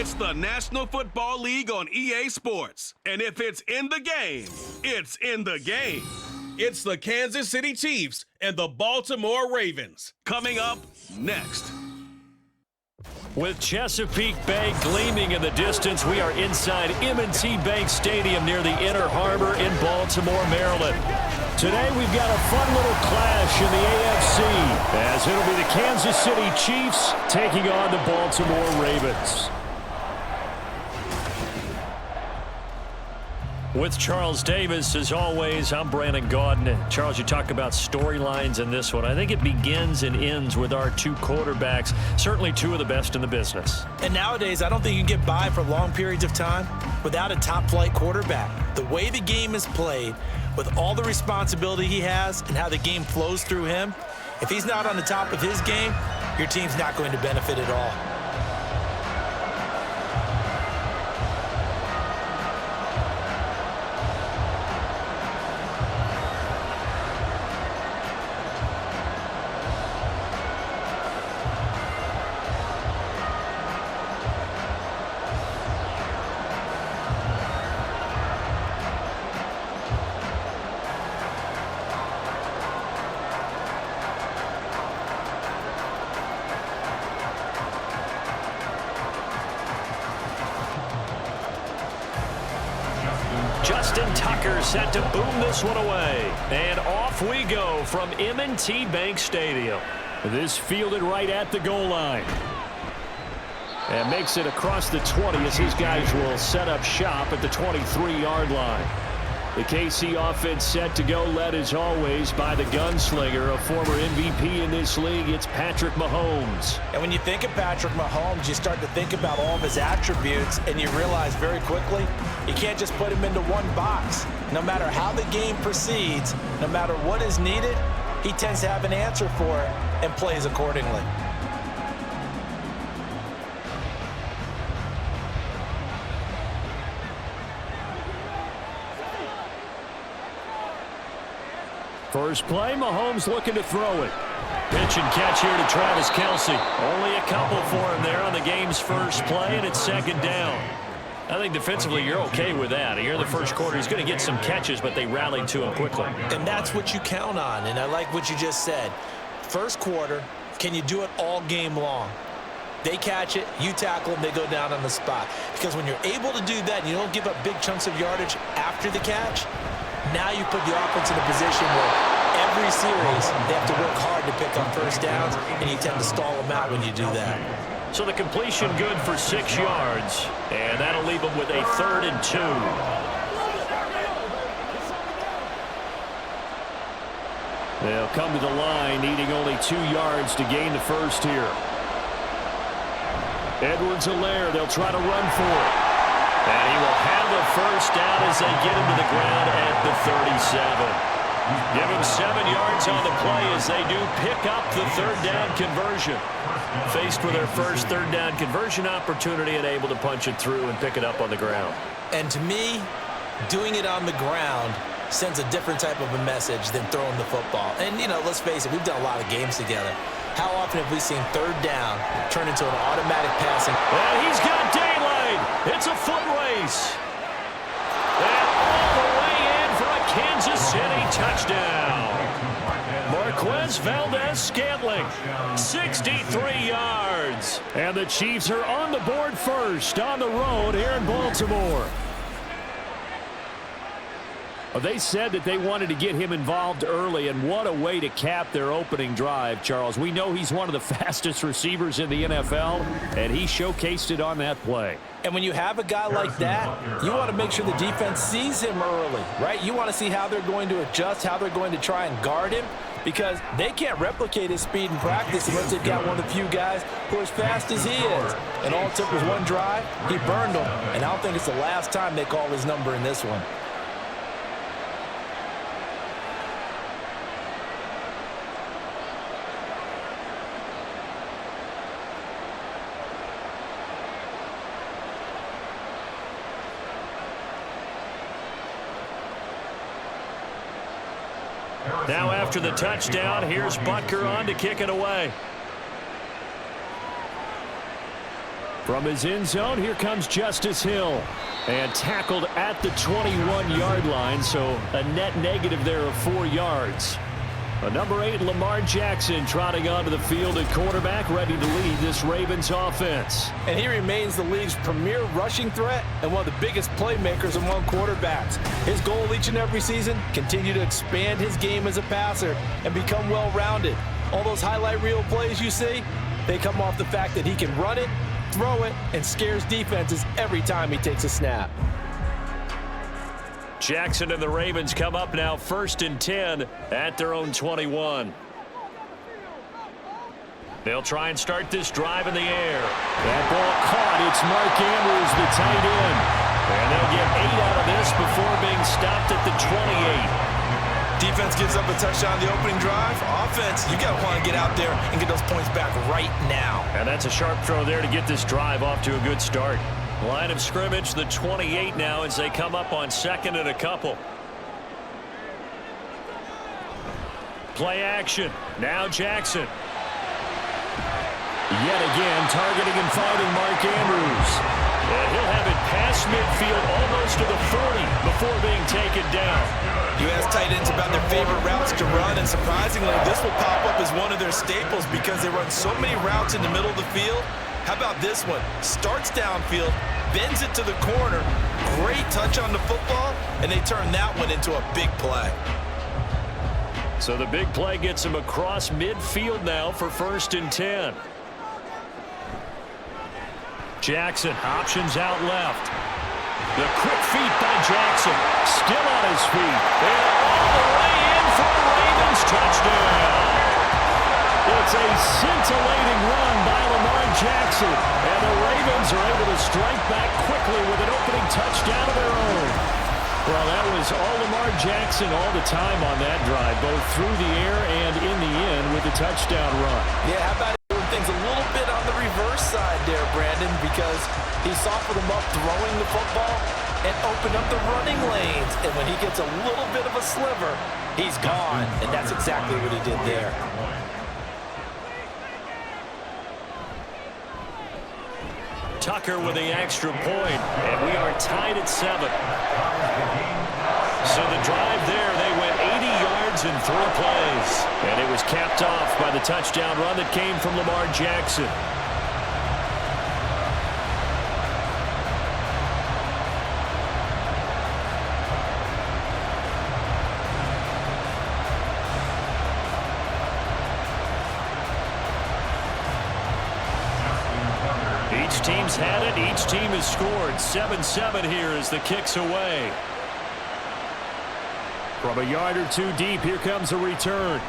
It's the National Football League on EA Sports. And if it's in the game, it's in the game. It's the Kansas City Chiefs and the Baltimore Ravens. Coming up next. With Chesapeake Bay gleaming in the distance, we are inside M&T Bank Stadium near the Inner Harbor in Baltimore, Maryland. Today we've got a fun little clash in the AFC as it'll be the Kansas City Chiefs taking on the Baltimore Ravens. With Charles Davis, as always, I'm Brandon Gaudin. Charles, you talk about storylines in this one. I think it begins and ends with our two quarterbacks, certainly two of the best in the business. And nowadays, I don't think you can get by for long periods of time without a top-flight quarterback. The way the game is played, with all the responsibility he has and how the game flows through him, if he's not on the top of his game, your team's not going to benefit at all. Justin Tucker set to boom this one away. And off we go from M&T Bank Stadium. This fielded right at the goal line. And makes it across the 20 as his guys will set up shop at the 23-yard line. The KC offense set to go, led as always by the gunslinger, a former MVP in this league. It's Patrick Mahomes. And when you think of Patrick Mahomes, you start to think about all of his attributes, and you realize very quickly you can't just put him into one box. No matter how the game proceeds, no matter what is needed, he tends to have an answer for it and plays accordingly. First play, Mahomes looking to throw it. Pitch and catch here to Travis Kelce. Only a couple for him there on the game's first play, and it's second down. I think defensively you're okay with that. Here in the first quarter, he's going to get some catches, but they rallied to him quickly. And that's what you count on, and I like what you just said. First quarter, can you do it all game long? They catch it, you tackle them, they go down on the spot. Because when you're able to do that and you don't give up big chunks of yardage after the catch, now you put the offense in a position where every series they have to work hard to pick up first downs, and you tend to stall them out when you do that. So the completion good for 6 yards, and that'll leave them with a 3rd and 2. They'll come to the line, needing only 2 yards to gain the first here. Edwards-Helaire, they'll try to run for it. And he will have the first down as they get him to the ground at the 37. Give him 7 yards on the play as they do pick up the 3rd down conversion. Faced with their first 3rd down conversion opportunity and able to punch it through and pick it up on the ground. And to me, doing it on the ground sends a different type of a message than throwing the football. And, you know, let's face it, we've done a lot of games together. How often have we seen 3rd down turn into an automatic passing? And he's got daylight. It's a foot race. And all the way in for a Kansas City touchdown. Marquez Valdez-Scantling, 63 yards. And the Chiefs are on the board first on the road here in Baltimore. They said that they wanted to get him involved early, and what a way to cap their opening drive, Charles. We know he's one of the fastest receivers in the NFL, and he showcased it on that play. And when you have a guy like that, you want to make sure the defense sees him early, right? You want to see how they're going to adjust, how they're going to try and guard him, because they can't replicate his speed in practice unless they've got one of the few guys who are as fast as he is. And all it took was one drive, he burned them, and I don't think it's the last time they call his number in this one. Now after the touchdown, here's Butker on to kick it away. From his end zone, here comes Justice Hill. And tackled at the 21-yard line, so a net negative there of 4 yards. Number 8, Lamar Jackson, trotting onto the field at quarterback, ready to lead this Ravens offense. And he remains the league's premier rushing threat and one of the biggest playmakers among quarterbacks. His goal each and every season, continue to expand his game as a passer and become well-rounded. All those highlight reel plays you see, they come off the fact that he can run it, throw it, and scares defenses every time he takes a snap. Jackson and the Ravens come up now 1st and 10 at their own 21. They'll try and start this drive in the air. That ball caught. It's Mark Andrews, the tight end. And they'll get 8 out of this before being stopped at the 28. Defense gives up a touchdown the opening drive. Offense, you got to want to get out there and get those points back right now. And that's a sharp throw there to get this drive off to a good start. Line of scrimmage, the 28 now as they come up on 2nd and a couple. Play action. Now Jackson. Yet again, targeting and finding Mark Andrews. And he'll have it past midfield almost to the 40 before being taken down. You ask tight ends about their favorite routes to run, and surprisingly, this will pop up as one of their staples because they run so many routes in the middle of the field. How about this one? Starts downfield, bends it to the corner, great touch on the football, and they turn that one into a big play. So the big play gets him across midfield now for 1st and 10. Jackson, options out left. The quick feet by Jackson. Still on his feet. And all the way in for a Ravens touchdown. It's a scintillating run by Lamar Jackson. And the Ravens are able to strike back quickly with an opening touchdown of their own. Well, that was all Lamar Jackson all the time on that drive, both through the air and in the end with the touchdown run. Yeah, how about doing things a little bit on the reverse side there, Brandon, because he softened them up throwing the football and opened up the running lanes. And when he gets a little bit of a sliver, he's gone. And that's exactly what he did there. Tucker with the extra point, and we are tied at 7. So the drive there, they went 80 yards in 3 plays. And it was capped off by the touchdown run that came from Lamar Jackson. Each team's had it. Each team has scored. 7-7 here as the kick's away. From a yard or 2 deep, here comes a return.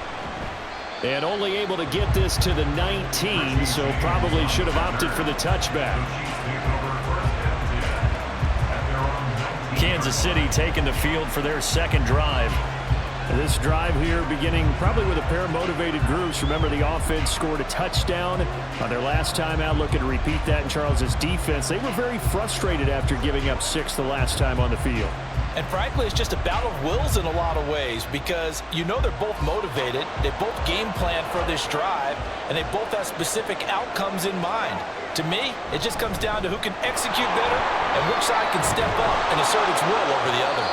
And only able to get this to the 19, so probably should have opted for the touchback. Kansas City taking the field for their 2nd drive. This drive here beginning probably with a pair of motivated groups. Remember, the offense scored a touchdown on their last time out. Looking to repeat that in Charles's defense. They were very frustrated after giving up 6 the last time on the field. And frankly, it's just a battle of wills in a lot of ways because you know they're both motivated. They both game plan for this drive, and they both have specific outcomes in mind. To me, it just comes down to who can execute better and which side can step up and assert its will over the other.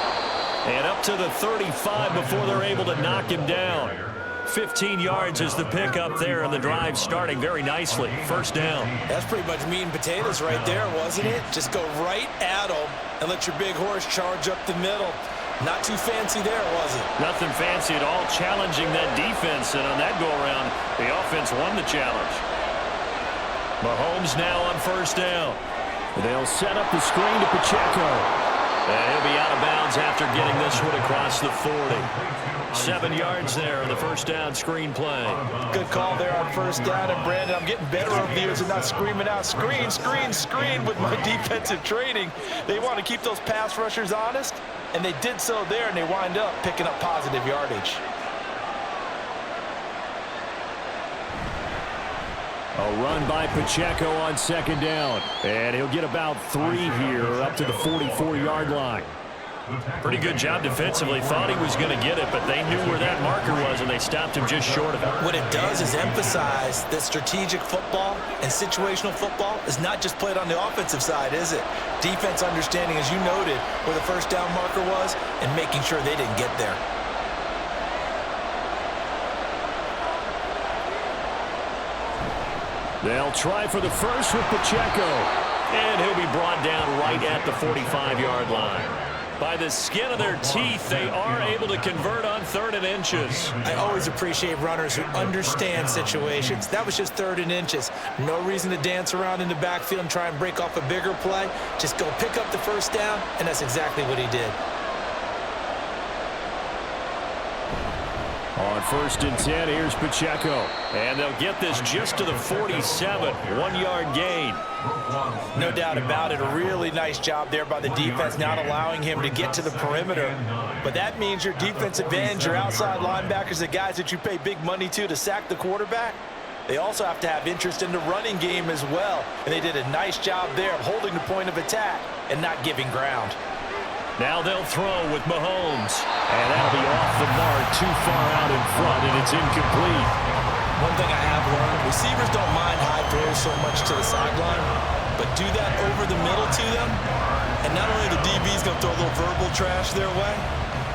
And up to the 35 before they're able to knock him down. 15 yards is the pickup there, and the drive starting very nicely. 1st down. That's pretty much meat and potatoes right there, wasn't it? Just go right at them and let your big horse charge up the middle. Not too fancy there, was it? Nothing fancy at all, challenging that defense, and on that go-around, the offense won the challenge. Mahomes now on 1st down. They'll set up the screen to Pacheco. And he'll be out of bounds after getting this one across the 40. 7 yards there in the 1st down screen play. Good call there on 1st down. And Brandon, I'm getting better over the years and not screaming out, screen, screen, screen with my defensive training. They want to keep those pass rushers honest, and they did so there, and they wind up picking up positive yardage. A run by Pacheco on 2nd down. And he'll get about 3 here up to the 44-yard line. Pretty good job defensively. Thought he was going to get it, but they knew where that marker was, and they stopped him just short of it. What it does is emphasize that strategic football and situational football is not just played on the offensive side, is it? Defense understanding, as you noted, where the first down marker was and making sure they didn't get there. They'll try for the first with Pacheco. And he'll be brought down right at the 45-yard line. By the skin of their teeth, they are able to convert on 3rd and inches. I always appreciate runners who understand situations. That was just 3rd and inches. No reason to dance around in the backfield and try and break off a bigger play. Just go pick up the first down, and that's exactly what he did. On 1st and 10, here's Pacheco. And they'll get this just to the 47, 1-yard gain. No doubt about it. A really nice job there by the defense, not allowing him to get to the perimeter. But that means your defensive ends, your outside linebackers, the guys that you pay big money to sack the quarterback, they also have to have interest in the running game as well. And they did a nice job there of holding the point of attack and not giving ground. Now they'll throw with Mahomes. And that'll be off the mark, too far out in front, and it's incomplete. One thing I have learned, receivers don't mind high throws so much to the sideline, but do that over the middle to them, and not only the DB's going to throw a little verbal trash their way,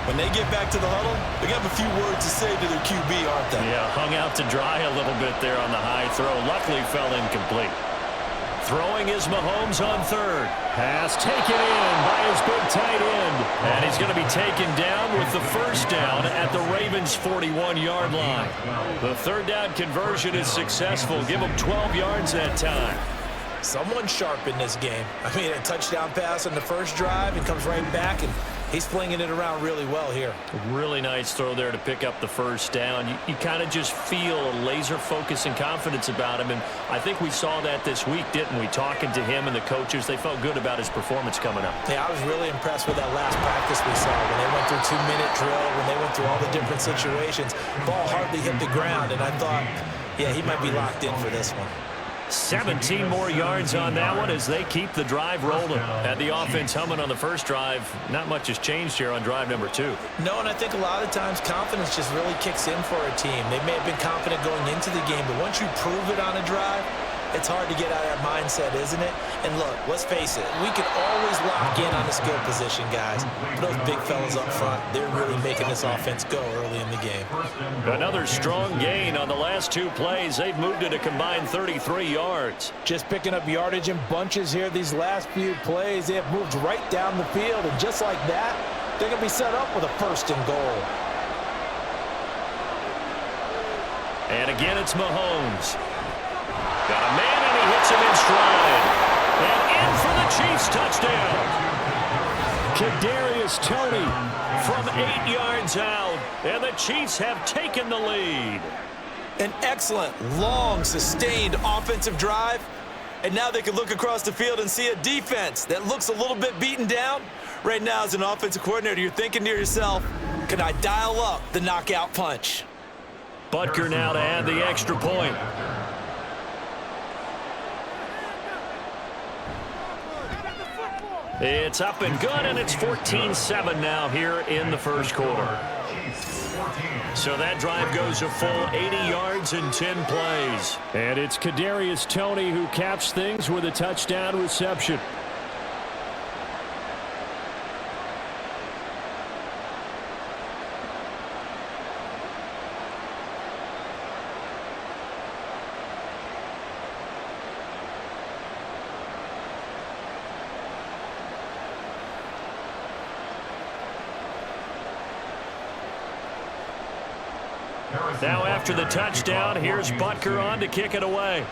when they get back to the huddle, they have a few words to say to their QB, aren't they? Yeah, hung out to dry a little bit there on the high throw. Luckily fell incomplete. Throwing is Mahomes on 3rd. Pass taken in by his big tight end. And he's going to be taken down with the first down at the Ravens' 41-yard line. The 3rd down conversion is successful. Give them 12 yards that time. Someone sharp in this game. I mean, a touchdown pass on the first drive and comes right back, and he's flinging it around really well here. Really nice throw there to pick up the first down. You kind of just feel a laser focus and confidence about him, and I think we saw that this week, didn't we? Talking to him and the coaches, they felt good about his performance coming up. Yeah, I was really impressed with that last practice we saw when they went through 2-minute drill, when they went through all the different situations. Ball hardly hit the ground, and I thought, yeah, he might be locked in for this one. 17 more yards on that one as they keep the drive rolling. Had the offense humming on the first drive. Not much has changed here on drive number 2. No, and I think a lot of times confidence just really kicks in for a team. They may have been confident going into the game, but once you prove it on a drive, it's hard to get out of that mindset, isn't it? And look, let's face it, we can always lock in on the skill position, guys. But those big fellas up front, they're really making this offense go early in the game. Another strong gain on the last 2 plays. They've moved it a combined 33 yards. Just picking up yardage in bunches here these last few plays. They have moved right down the field, and just like that, they're going to be set up with a 1st and goal. And again, it's Mahomes. Got a man, and he hits him in stride. And in for the Chiefs touchdown. Kadarius Toney from 8 yards out. And the Chiefs have taken the lead. An excellent, long, sustained offensive drive. And now they can look across the field and see a defense that looks a little bit beaten down. Right now, as an offensive coordinator, you're thinking to yourself, can I dial up the knockout punch? Butker now to add the extra point. It's up and good, and it's 14-7 now here in the first quarter. So that drive goes a full 80 yards and 10 plays. And it's Kadarius Toney who caps things with a touchdown reception. Now after the touchdown, here's Butker on to kick it away.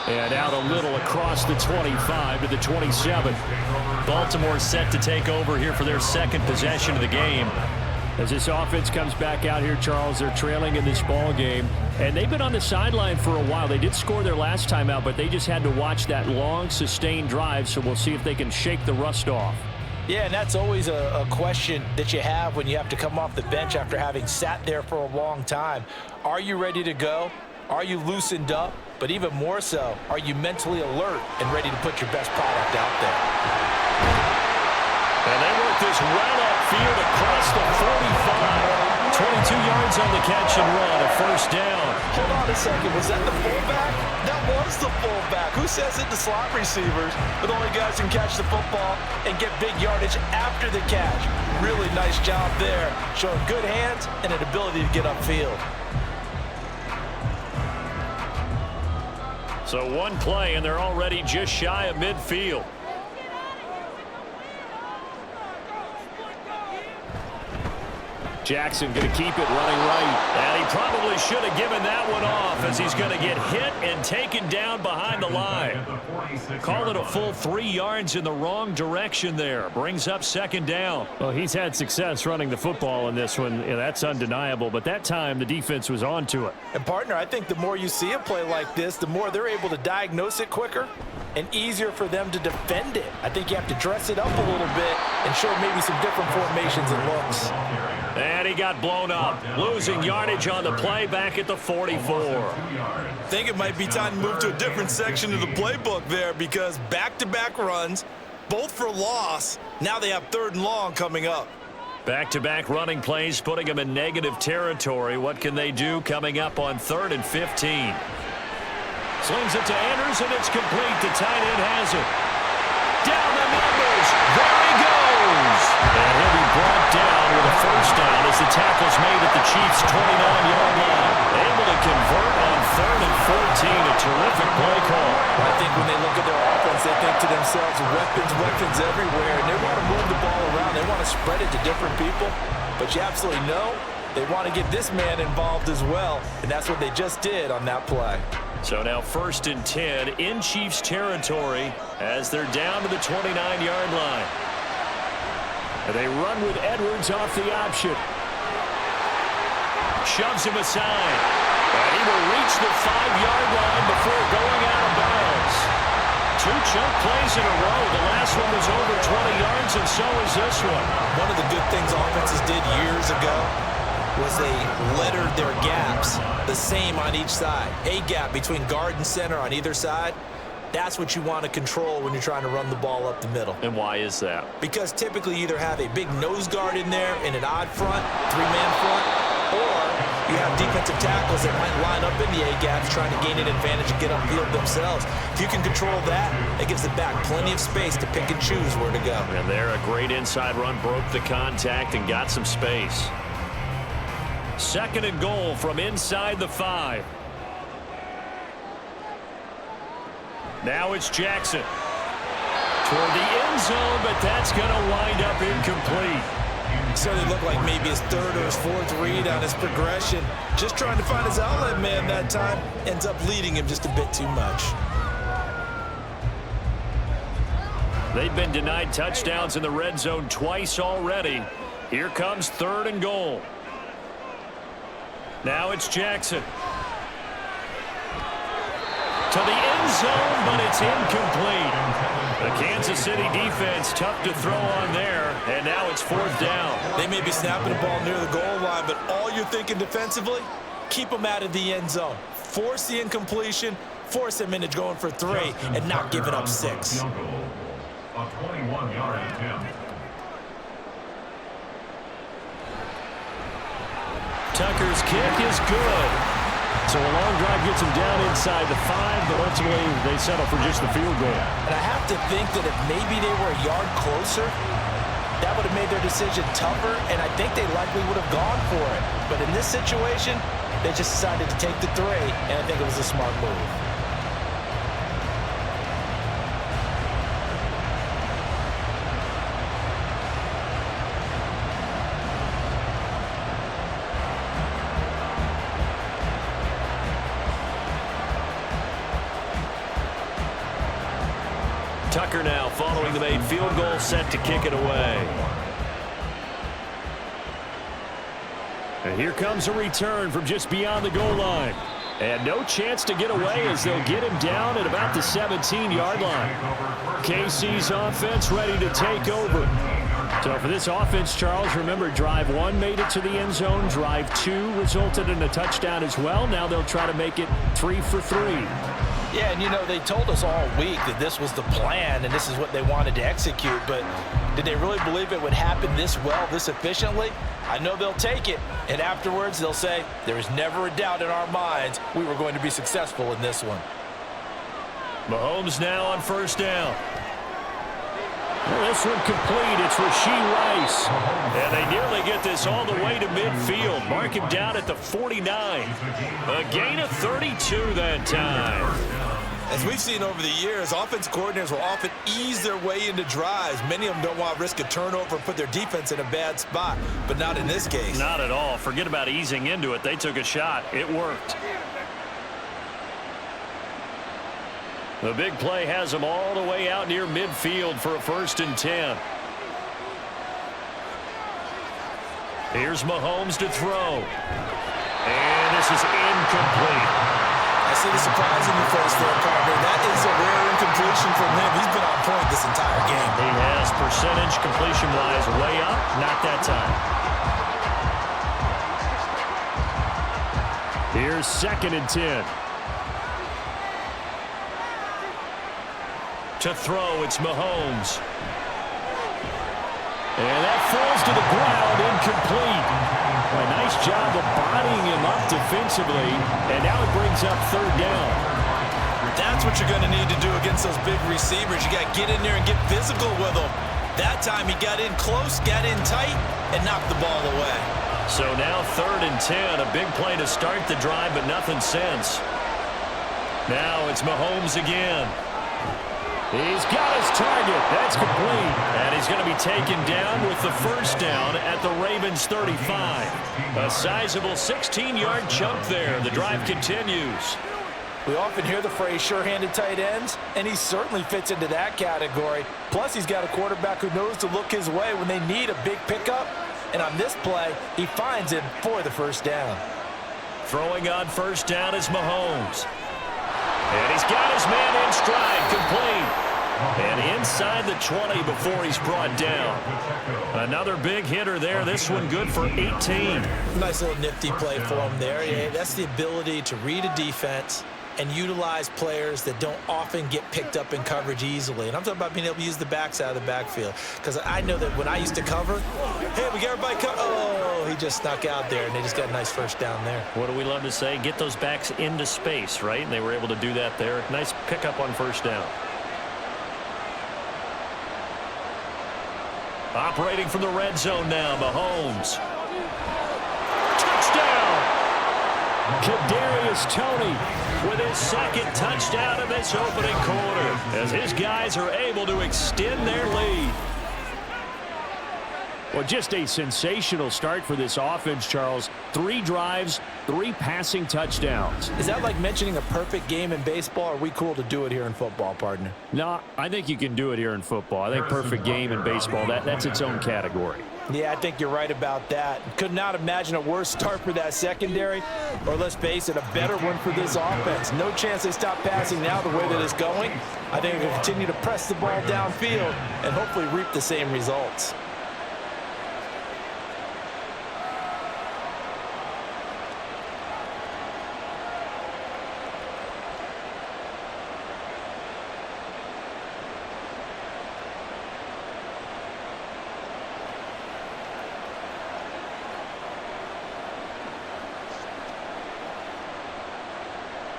And out a little across the 25 to the 27. Baltimore set to take over here for their second possession of the game. As this offense comes back out here, Charles, they're trailing in this ball game. And they've been on the sideline for a while. They did score their last time out, but they just had to watch that long, sustained drive, so we'll see if they can shake the rust off. Yeah, and that's always a question that you have when you have to come off the bench after having sat there for a long time. Are you ready to go? Are you loosened up? but even more so, are you mentally alert and ready to put your best product out there? And they work this right upfield across the 45. 22 yards on the catch and run, a first down. Hold on a second, was that the fullback? That was the fullback. Who says it? The slot receivers, but only guys can catch the football and get big yardage after the catch. Really nice job there, showing good hands and an ability to get upfield. So one play, and they're already just shy of midfield. Jackson going to keep it running right. And he probably should have given that one off as he's going to get hit and taken down behind the line. Call it a full 3 yards in the wrong direction there. Brings up second down. Well, he's had success running the football in this one. Yeah, that's undeniable. But that time, the defense was on to it. And, partner, I think the more you see a play like this, the more they're able to diagnose it quicker and easier for them to defend it. I think you have to dress it up a little bit and show maybe some different formations and looks. And he got blown up, losing yardage on the play back at the 44. I think it might be time to move to a different section of the playbook there because back-to-back runs, both for loss. Now they have 3rd and long coming up. Back-to-back running plays putting them in negative territory. What can they do coming up on 3rd and 15? Slings it to Anders, and it's complete. The tight end has it. Down the numbers. There he goes. And he'll be brought down with a first down as the tackle's made at the Chiefs' 29-yard line. Able to convert on 3rd and 14. A terrific play call. I think when they look at their offense, they think to themselves, weapons everywhere, and they want to move the ball around. They want to spread it to different people. But you absolutely know they want to get this man involved as well, and that's what they just did on that play. So now 1st and 10 in Chiefs territory as they're down to the 29-yard line. And they run with Edwards off the option. Shoves him aside. And he will reach the 5-yard line before going out of bounds. 2 chunk plays in a row. The last one was over 20 yards, and so is this one. One of the good things offenses did years ago was they lettered their gaps the same on each side. A gap between guard and center on either side. That's what you want to control when you're trying to run the ball up the middle. And why is that? Because typically you either have a big nose guard in there in an odd front, 3-man front, or you have defensive tackles that might line up in the A-gaps trying to gain an advantage and get upfield themselves. If you can control that, it gives the back plenty of space to pick and choose where to go. And there, a great inside run, broke the contact and got some space. 2nd and goal from inside the 5. Now it's Jackson. Toward the end zone, but that's going to wind up incomplete. Certainly looked like maybe his 3rd or his 4th read on his progression. Just trying to find his outlet man that time. Ends up leading him just a bit too much. They've been denied touchdowns in the red zone twice already. Here comes 3rd and goal. Now it's Jackson. To the end zone, but it's incomplete. The Kansas City defense tough to throw on there, and now it's 4th down. They may be snapping the ball near the goal line, but all you're thinking defensively, keep them out of the end zone. Force the incompletion, force them into going for 3, and not giving up 6. A 21-yard attempt. Tucker's kick is good. So a long drive gets them down inside the 5, but ultimately they settle for just the field goal. And I have to think that if maybe they were a yard closer, that would have made their decision tougher, and I think they likely would have gone for it. But in this situation, they just decided to take the 3, and I think it was a smart move. Tucker now following the made field goal, set to kick it away. And here comes a return from just beyond the goal line. And no chance to get away as they'll get him down at about the 17-yard line. KC's offense ready to take over. So for this offense, Charles, remember drive 1 made it to the end zone. Drive 2 resulted in a touchdown as well. Now they'll try to make it 3 for 3. Yeah, and you know, they told us all week that this was the plan and this is what they wanted to execute, but did they really believe it would happen this well, this efficiently? I know they'll take it, and afterwards they'll say, there was never a doubt in our minds we were going to be successful in this one. Mahomes now on first down. Well, this one complete. It's Rashee Rice. And they nearly get this all the way to midfield. Mark him down at the 49. A gain of 32 that time. As we've seen over the years, offense coordinators will often ease their way into drives. Many of them don't want to risk a turnover and put their defense in a bad spot, but not in this case. Not at all. Forget about easing into it. They took a shot. It worked. The big play has them all the way out near midfield for a 1st and 10. Here's Mahomes to throw. And this is incomplete. I see the surprise in your face there, partner. That is a rare incompletion from him. He's been on point this entire game. He has percentage completion-wise way up. Not that time. Here's 2nd and 10. To throw, it's Mahomes. And that falls to the ground, incomplete. A nice job of bodying him up defensively, and now it brings up 3rd down. That's what you're going to need to do against those big receivers. You got to get in there and get physical with them. That time he got in close, got in tight, and knocked the ball away. So now 3rd and 10, a big play to start the drive, but nothing since. Now it's Mahomes again. He's got his target. That's complete. And he's going to be taken down with the 1st down at the Ravens 35. A sizable 16-yard chunk there. The drive continues. We often hear the phrase sure-handed tight ends, and he certainly fits into that category. Plus, he's got a quarterback who knows to look his way when they need a big pickup. And on this play, he finds him for the 1st down. Throwing on 1st down is Mahomes. And he's got his man in stride, complete. And inside the 20 before he's brought down. Another big hitter there. This one good for 18. Nice little nifty play for him there. Yeah, that's the ability to read a defense and utilize players that don't often get picked up in coverage easily. And I'm talking about being able to use the backside of the backfield. Because I know that when I used to cover, hey, we got everybody covered. Oh, he just snuck out there, and they just got a nice 1st down there. What do we love to say? Get those backs into space, right? And they were able to do that there. Nice pickup on 1st down. Operating from the red zone now, Mahomes. Touchdown! Kadarius Toney with his 2nd touchdown of this opening quarter as his guys are able to extend their lead. Well, just a sensational start for this offense, Charles. 3 drives, 3 passing touchdowns. Is that like mentioning a perfect game in baseball, or are we cool to do it here in football, partner? No, I think you can do it here in football. I think perfect game in baseball, that's its own category. Yeah, I think you're right about that. Could not imagine a worse start for that secondary, or let's face it, a better one for this offense. No chance they stop passing now the way that it's going. I think they'll continue to press the ball downfield and hopefully reap the same results.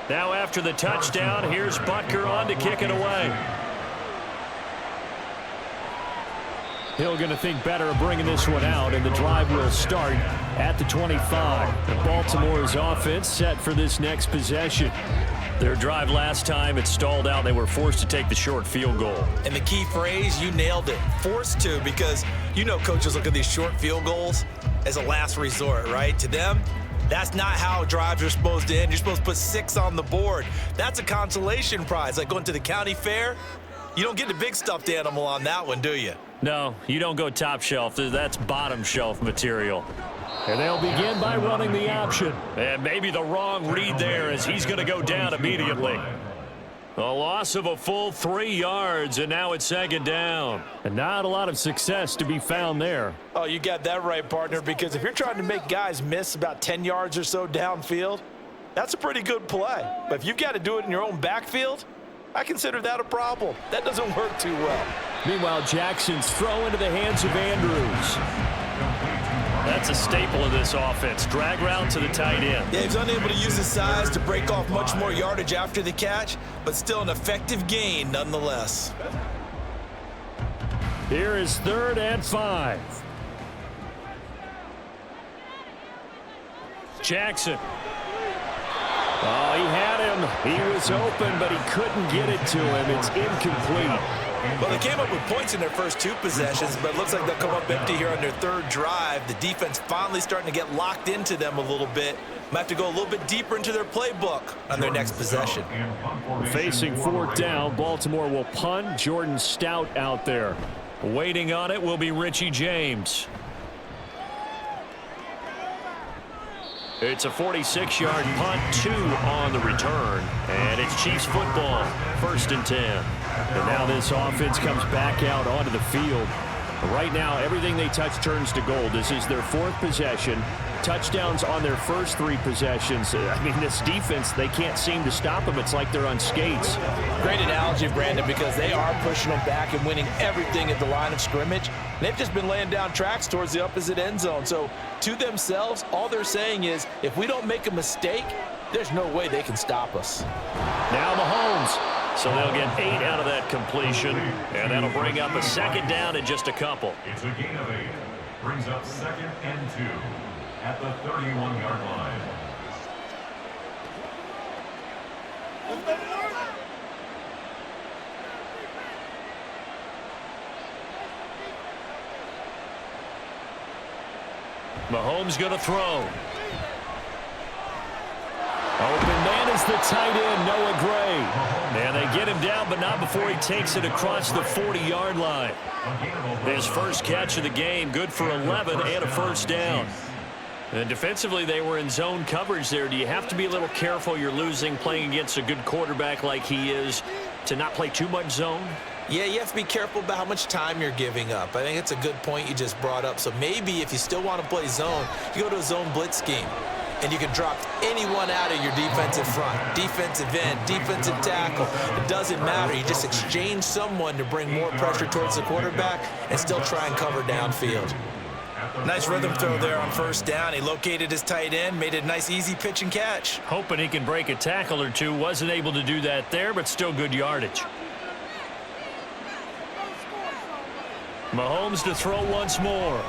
Now after the touchdown, here's Butker on to kick it away. Hill going to think better of bringing this one out, and the drive will start at the 25. And Baltimore's offense set for this next possession. Their drive last time, it stalled out. They were forced to take the short field goal. And the key phrase, you nailed it, forced to, because you know coaches look at these short field goals as a last resort, right? To them, that's not how drives are supposed to end. You're supposed to put 6 on the board. That's a consolation prize, like going to the county fair. You don't get the big stuffed animal on that one, do you? No, you don't go top shelf. That's bottom shelf material. And they'll begin by running the option. And maybe the wrong read there as he's going to go down immediately. A loss of a full 3 yards, and now it's second down. And not a lot of success to be found there. Oh, you got that right, partner, because if you're trying to make guys miss about 10 yards or so downfield, that's a pretty good play. But if you've got to do it in your own backfield, I consider that a problem. That doesn't work too well. Meanwhile, Jackson's throw into the hands of Andrews. That's a staple of this offense. Drag route to the tight end. Yeah, he's unable to use his size to break off much more yardage after the catch, but still an effective gain nonetheless. Here is 3rd and 5. Jackson. Oh, he had him. He was open, but he couldn't get it to him. It's incomplete. Well, they came up with points in their first 2 possessions, but it looks like they'll come up empty here on their 3rd drive. The defense finally starting to get locked into them a little bit. Might have to go a little bit deeper into their playbook on their next possession. Facing 4th down, Baltimore will punt. Jordan Stout out there. Waiting on it will be Richie James. It's a 46-yard punt, 2 on the return, and it's Chiefs football, 1st and 10. And now this offense comes back out onto the field. Right now, everything they touch turns to gold. This is their 4th possession. Touchdowns on their first 3 possessions. I mean, this defense, they can't seem to stop them. It's like they're on skates. Great analogy, Brandon, because they are pushing them back and winning everything at the line of scrimmage. They've just been laying down tracks towards the opposite end zone. So to themselves, all they're saying is, if we don't make a mistake, there's no way they can stop us. Now Mahomes. So they'll get 8 out of that completion, and that'll bring up a 2nd down in just a couple. It's a gain of 8. Brings up 2nd and 2 at the 31-yard line. Mahomes going to throw. Open man is the tight end, Noah Gray. And they get him down, but not before he takes it across the 40-yard line. His first catch of the game, good for 11 and a 1st down. And defensively, they were in zone coverage there. Do you have to be a little careful? You're losing playing against a good quarterback like he is to not play too much zone? Yeah, you have to be careful about how much time you're giving up. I think it's a good point you just brought up. So maybe if you still want to play zone, you go to a zone blitz scheme. And you can drop anyone out of your defensive front, defensive end, defensive tackle. It doesn't matter. You just exchange someone to bring more pressure towards the quarterback and still try and cover downfield. Nice rhythm throw there on 1st down. He located his tight end, made it a nice easy pitch and catch. Hoping he can break a tackle or two. Wasn't able to do that there, but still good yardage. Mahomes to throw once more.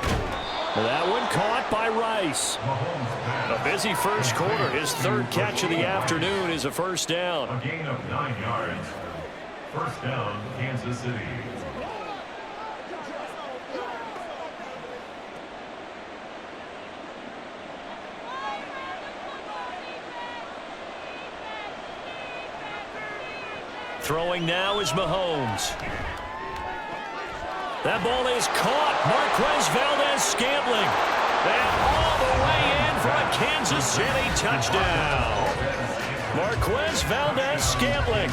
That one caught by Rice. A busy first quarter. His 3rd catch of the afternoon is a 1st down. A gain of 9 yards. 1st down, Kansas City. Throwing now is Mahomes. That ball is caught. Marquez Valdez-Scantling. And all the way in for a Kansas City touchdown. Marquez Valdez-Scantling.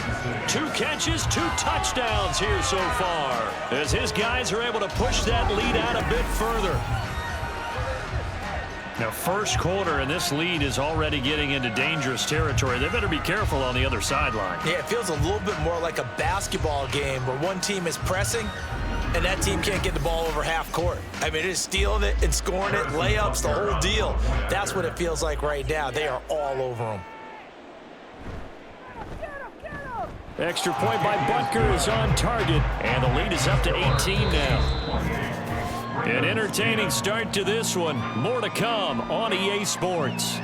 2 catches, 2 touchdowns here so far, as his guys are able to push that lead out a bit further. Now, first quarter, and this lead is already getting into dangerous territory. They better be careful on the other sideline. Yeah, it feels a little bit more like a basketball game where one team is pressing and that team can't get the ball over half court. I mean, it's stealing it and scoring it, layups, the whole deal. That's what it feels like right now. They are all over them. Extra point by Butker is on target. And the lead is up to 18 now. An entertaining start to this one. More to come on EA Sports.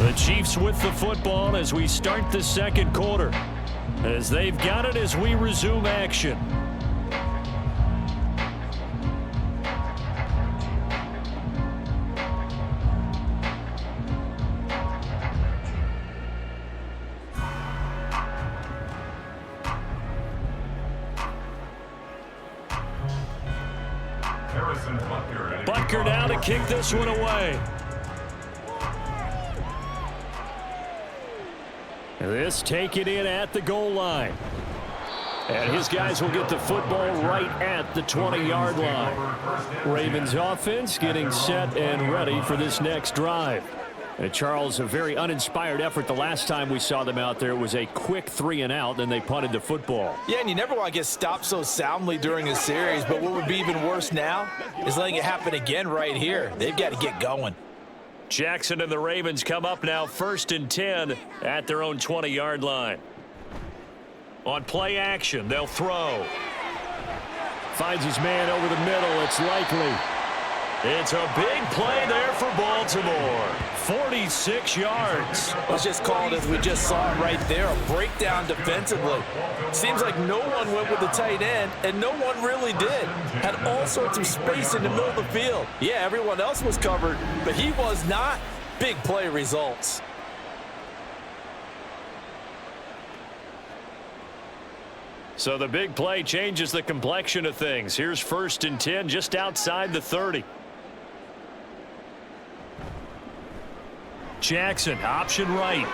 The Chiefs with the football as we start the second quarter. As they've got it as we resume action. Butker now to kick this one away. This taken in at the goal line. And his guys will get the football right at the 20-yard line. Ravens offense getting set and ready for this next drive. And Charles, a very uninspired effort the last time we saw them out there. It was a quick 3-and-out, then they punted the football. Yeah, and you never want to get stopped so soundly during a series, but what would be even worse now is letting it happen again right here. They've got to get going. Jackson and the Ravens come up now 1st and 10 at their own 20-yard line. On play action, they'll throw. Finds his man over the middle. It's likely. It's a big play there for Baltimore. 46 yards. Let's just call it as we just saw it right there, a breakdown defensively. Seems like no one went with the tight end, and no one really did. Had all sorts of space in the middle of the field. Yeah, everyone else was covered, but he was not. Big play results. So the big play changes the complexion of things. Here's 1st and 10 just outside the 30. Jackson, option right.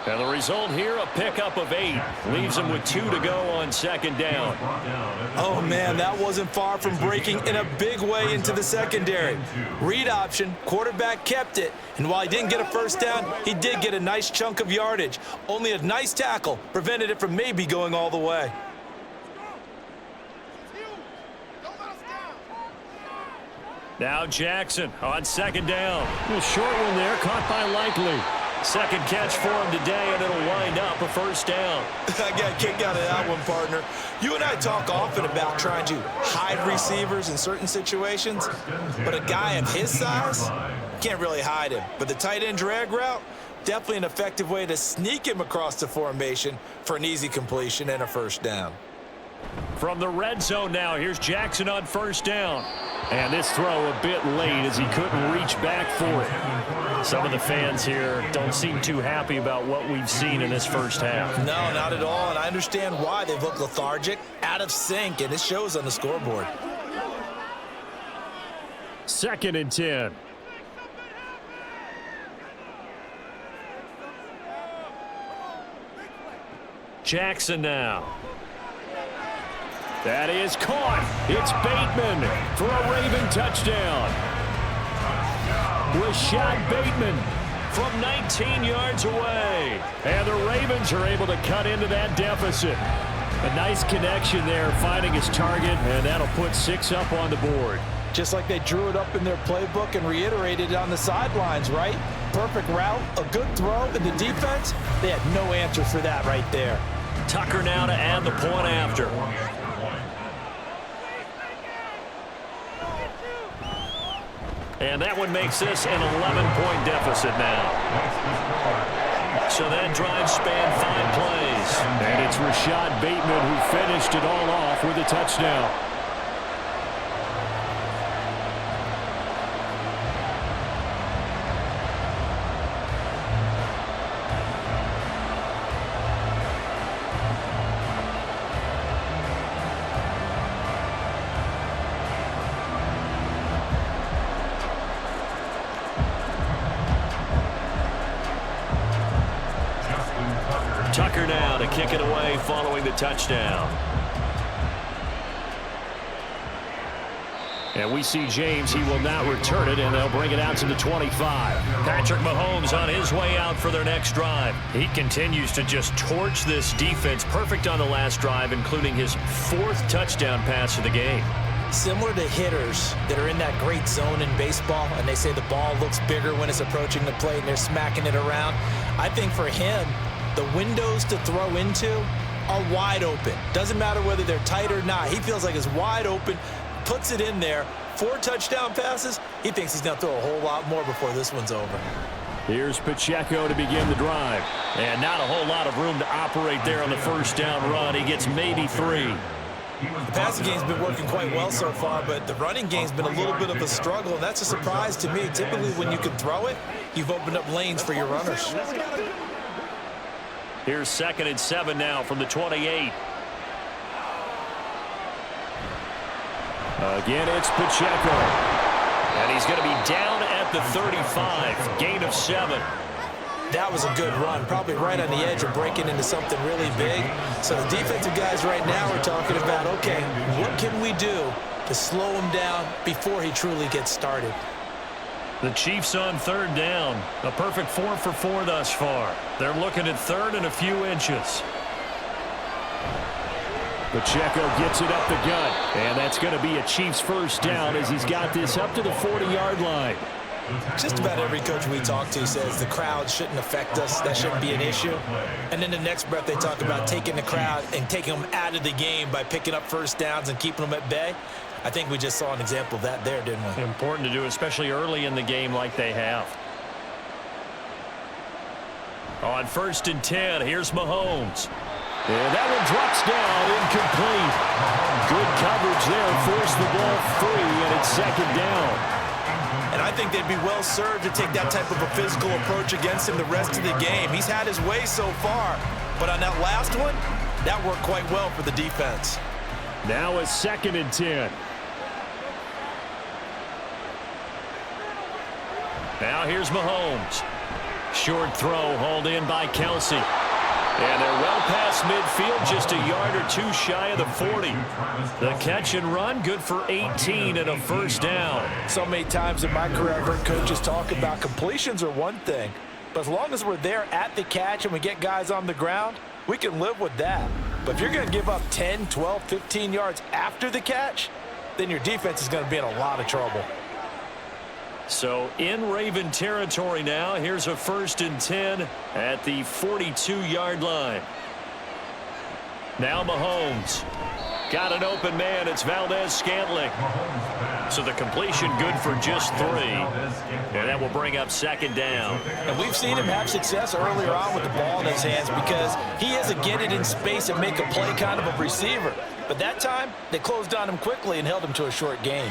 And the result here, a pickup of 8. Leaves him with 2 to go on 2nd down. Oh, man, that wasn't far from breaking in a big way into the secondary. Read option, quarterback kept it, and while he didn't get a first down, he did get a nice chunk of yardage. Only a nice tackle prevented it from maybe going all the way. Now Jackson on 2nd down. A short one there, caught by Likely. 2nd catch for him today, and it'll wind up a 1st down. I got a kick out of that one, partner. You and I talk often about trying to hide receivers in certain situations, but a guy of his size can't really hide him. But the tight end drag route, definitely an effective way to sneak him across the formation for an easy completion and a 1st down. From the red zone now, here's Jackson on 1st down. And this throw a bit late as he couldn't reach back for it. Some of the fans here don't seem too happy about what we've seen in this first half. No, not at all, and I understand why. They've looked lethargic, out of sync, and it shows on the scoreboard. 2nd and 10. Jackson now. That is caught. It's Bateman for a Raven touchdown. Rashad Bateman from 19 yards away. And the Ravens are able to cut into that deficit. A nice connection there, finding his target, and that'll put 6 up on the board. Just like they drew it up in their playbook and reiterated it on the sidelines, right? Perfect route, a good throw, and the defense, they had no answer for that right there. Tucker now to add the point after. And that one makes this an 11-point deficit now. So that drive spanned 5 plays. And it's Rashad Bateman who finished it all off with a touchdown. Tucker now to kick it away following the touchdown. And we see James. He will not return it, and they'll bring it out to the 25. Patrick Mahomes on his way out for their next drive. He continues to just torch this defense. Perfect on the last drive, including his 4th touchdown pass of the game. Similar to hitters that are in that great zone in baseball, and they say the ball looks bigger when it's approaching the plate and they're smacking it around. I think for him, the windows to throw into are wide open. Doesn't matter whether they're tight or not. He feels like it's wide open, puts it in there. 4 touchdown passes. He thinks he's going to throw a whole lot more before this one's over. Here's Pacheco to begin the drive. And not a whole lot of room to operate there on the 1st down run. He gets maybe 3. The passing game's been working quite well so far, but the running game's been a little bit of a struggle, and that's a surprise to me. Typically, when you can throw it, you've opened up lanes for your runners. Here's 2nd and 7 now from the 28. Again, it's Pacheco. And he's going to be down at the 35. Gain of 7. That was a good run, probably right on the edge of breaking into something really big. So the defensive guys right now are talking about, okay, what can we do to slow him down before he truly gets started? The Chiefs on third down. A perfect 4 for 4 thus far. They're looking at third and a few inches. Pacheco gets it up the gut, and that's going to be a Chiefs first down as he's got this up to the 40-yard line. Just about every coach we talk to says the crowd shouldn't affect us. That shouldn't be an issue. And then the next breath they talk about taking the crowd and taking them out of the game by picking up first downs and keeping them at bay. I think we just saw an example of that there, didn't we? Important to do, especially early in the game like they have. On 1st and 10, here's Mahomes. And that one drops down, incomplete. Good coverage there, forced the ball free, and it's 2nd down. And I think they'd be well served to take that type of a physical approach against him the rest of the game. He's had his way so far, but on that last one, that worked quite well for the defense. Now a 2nd and 10. Now here's Mahomes. Short throw hauled in by Kelsey. And they're well past midfield, just a yard or two shy of the 40. The catch and run, good for 18 and a first down. So many times in my career I've heard coaches talk about completions are one thing, but as long as we're there at the catch and we get guys on the ground, we can live with that. But if you're going to give up 10, 12, 15 yards after the catch, then your defense is going to be in a lot of trouble. So in Raven territory now. Here's a 1st and 10 at the 42-yard line. Now Mahomes. Got an open man. It's Valdez-Scantling. So the completion good for just 3. And that will bring up 2nd down. And we've seen him have success earlier on with the ball in his hands because he is a get it in space and make a play kind of a receiver. But that time, they closed on him quickly and held him to a short gain.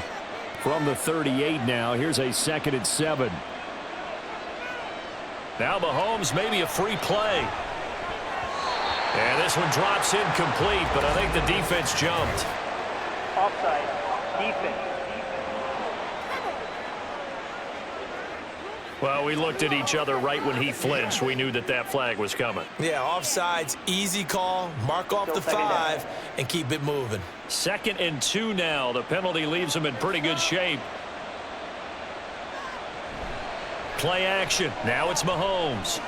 From the 38 now, here's a 2nd and 7. Now Mahomes, maybe a free play. And this one drops incomplete, but I think the defense jumped. Offside. Defense. Well, we looked at each other right when he flinched. We knew that that flag was coming. Yeah, offsides, easy call, mark off the 5, and keep it moving. 2nd and 2 now. The penalty leaves them in pretty good shape. Play action. Now it's Mahomes.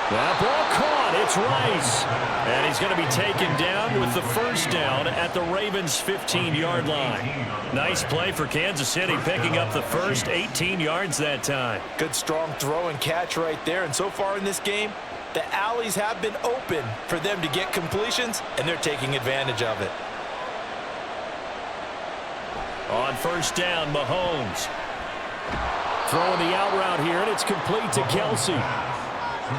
That ball caught. It's Rice. And he's going to be taken down with the first down at the Ravens' 15-yard line. Nice play for Kansas City, picking up the first 18 yards that time. Good strong throw and catch right there. And so far in this game, the alleys have been open for them to get completions, and they're taking advantage of it. On 1st down, Mahomes. Throwing the out route here, and it's complete to Kelsey.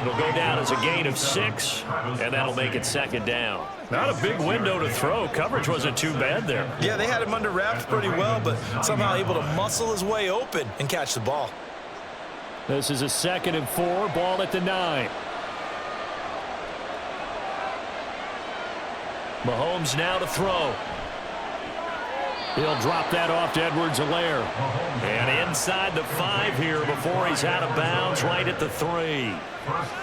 It'll go down as a gain of 6, and that'll make it 2nd down. Not a big window to throw. Coverage wasn't too bad there. Yeah, they had him under wraps pretty well, but somehow able to muscle his way open and catch the ball. This is a 2nd and 4, ball at the 9. Mahomes now to throw. He'll drop that off to Edwards-Helaire. And inside the 5 here before he's out of bounds, right at the 3.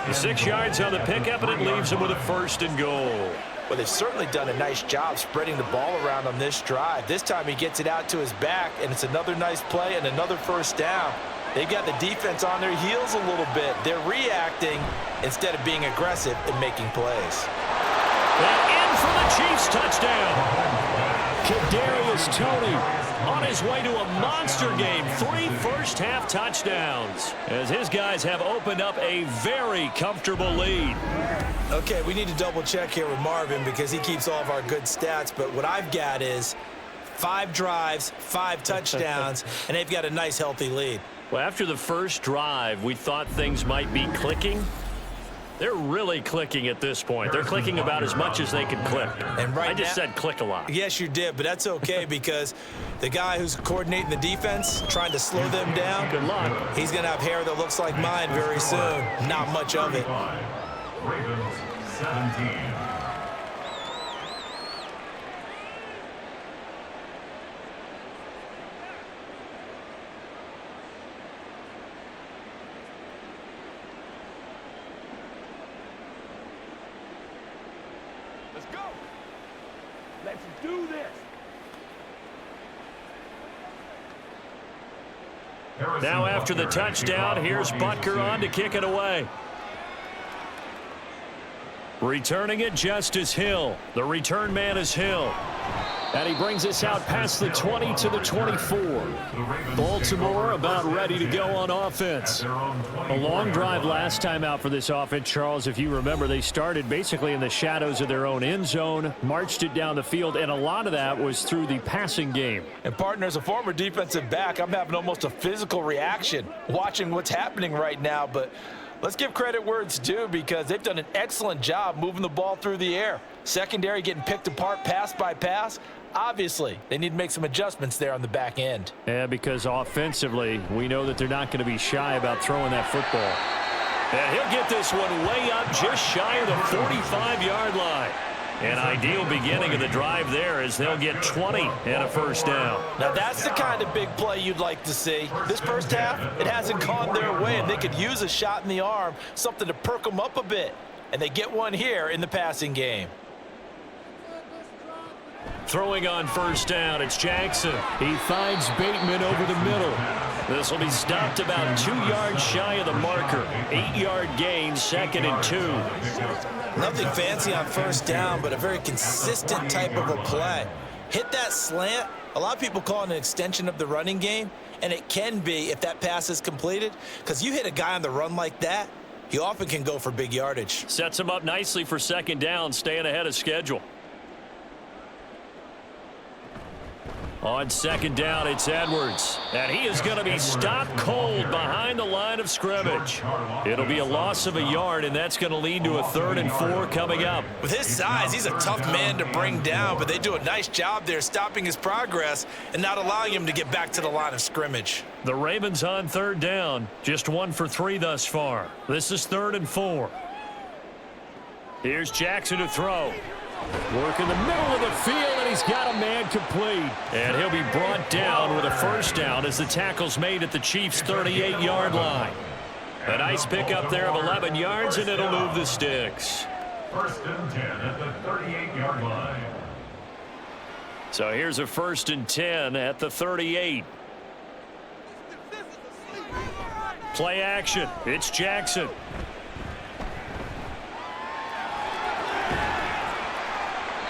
The 6 yards on the pickup, and it leaves him with a 1st and goal. Well, they've certainly done a nice job spreading the ball around on this drive. This time he gets it out to his back, and it's another nice play and another first down. They've got the defense on their heels a little bit. They're reacting instead of being aggressive and making plays. And in for the Chiefs touchdown. Kadarius Toney on his way to a monster game. 3 first-half touchdowns as his guys have opened up a very comfortable lead. Okay, we need to double-check here with Marvin because he keeps all of our good stats, but what I've got is 5 drives, 5 touchdowns, and they've got a nice, healthy lead. Well, after the first drive, we thought things might be clicking. They're really clicking at this point. They're clicking about as much as they can click. And right I just said click a lot. Yes, you did, but that's okay because the guy who's coordinating the defense, trying to slow them down, good luck. He's going to have hair that looks like mine very soon. Not much of it. Ravens 17. Let's go. Let's do this. Now after the touchdown, here's Butker on to kick it away. Returning it just as Hill. The return man is Hill. And he brings us out past the 20 to the 24. Baltimore about ready to go on offense. A long drive last time out for this offense, Charles. If you remember, they started basically in the shadows of their own end zone, marched it down the field, and a lot of that was through the passing game. And partner, as a former defensive back, I'm having almost a physical reaction watching what's happening right now. But let's give credit where it's due, because they've done an excellent job moving the ball through the air. Secondary getting picked apart pass by pass. Obviously, they need to make some adjustments there on the back end. Yeah, because offensively, we know that they're not going to be shy about throwing that football. And he'll get this one way up just shy of the 45-yard line. An ideal beginning of the drive there, as they'll get 20 and a first down. Now that's the kind of big play you'd like to see. This first half, it hasn't gone their way, and they could use a shot in the arm, something to perk them up a bit. And they get one here in the passing game. Throwing on first down, it's Jackson. He finds Bateman over the middle. This will be stopped about 2 yards shy of the marker. 8-yard gain, 2nd and 2. Nothing fancy on first down, but a very consistent type of a play. Hit that slant. A lot of people call it an extension of the running game, and it can be if that pass is completed, because you hit a guy on the run like that, he often can go for big yardage. Sets him up nicely for 2nd down, staying ahead of schedule. On 2nd down, it's Edwards. And he is going to be stopped cold behind the line of scrimmage. It'll be a loss of a yard, and that's going to lead to a 3rd and 4 coming up. With his size, he's a tough man to bring down, but they do a nice job there stopping his progress and not allowing him to get back to the line of scrimmage. The Ravens on 3rd down, just 1 for 3 thus far. This is 3rd and 4. Here's Jackson to throw. Work in the middle of the field, and he's got a man complete. And he'll be brought down with a first down as the tackle's made at the Chiefs' 38-yard line. A nice pickup there of 11 yards, and it'll move the sticks. 1st and 10 at the 38-yard line. So here's a 1st and 10 at the 38. Play action. It's Jackson.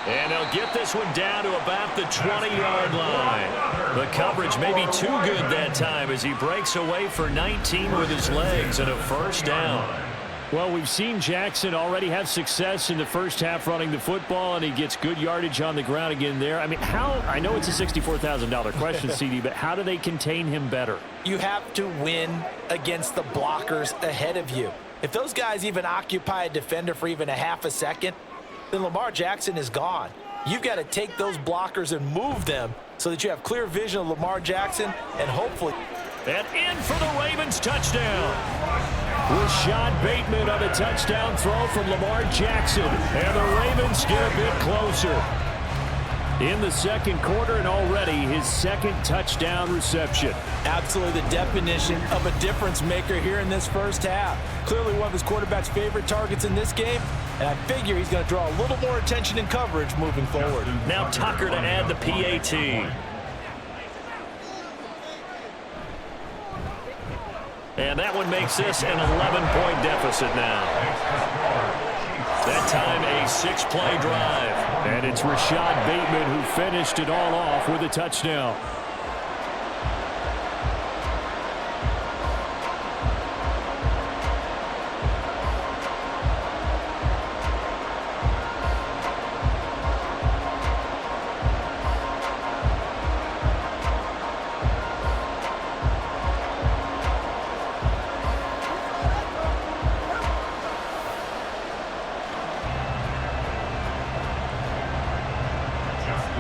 And they'll get this one down to about the 20-yard line. The coverage may be too good that time as he breaks away for 19 with his legs and a first down. Well, we've seen Jackson already have success in the first half running the football, and he gets good yardage on the ground again there. I mean, I know it's a $64,000 question, CD, but how do they contain him better? You have to win against the blockers ahead of you. If those guys even occupy a defender for even a half a second, then Lamar Jackson is gone. You've got to take those blockers and move them so that you have clear vision of Lamar Jackson, and hopefully. And in for the Ravens touchdown. Rashad Bateman on a touchdown throw from Lamar Jackson. And the Ravens get a bit closer. In the 2nd quarter, and already his 2nd touchdown reception. Absolutely the definition of a difference maker here in this first half. Clearly one of his quarterback's favorite targets in this game, and I figure he's going to draw a little more attention and coverage moving forward. Now Tucker to add the PAT. And that one makes this an 11-point deficit now. That time a 6-play drive. And it's Rashad Bateman who finished it all off with a touchdown.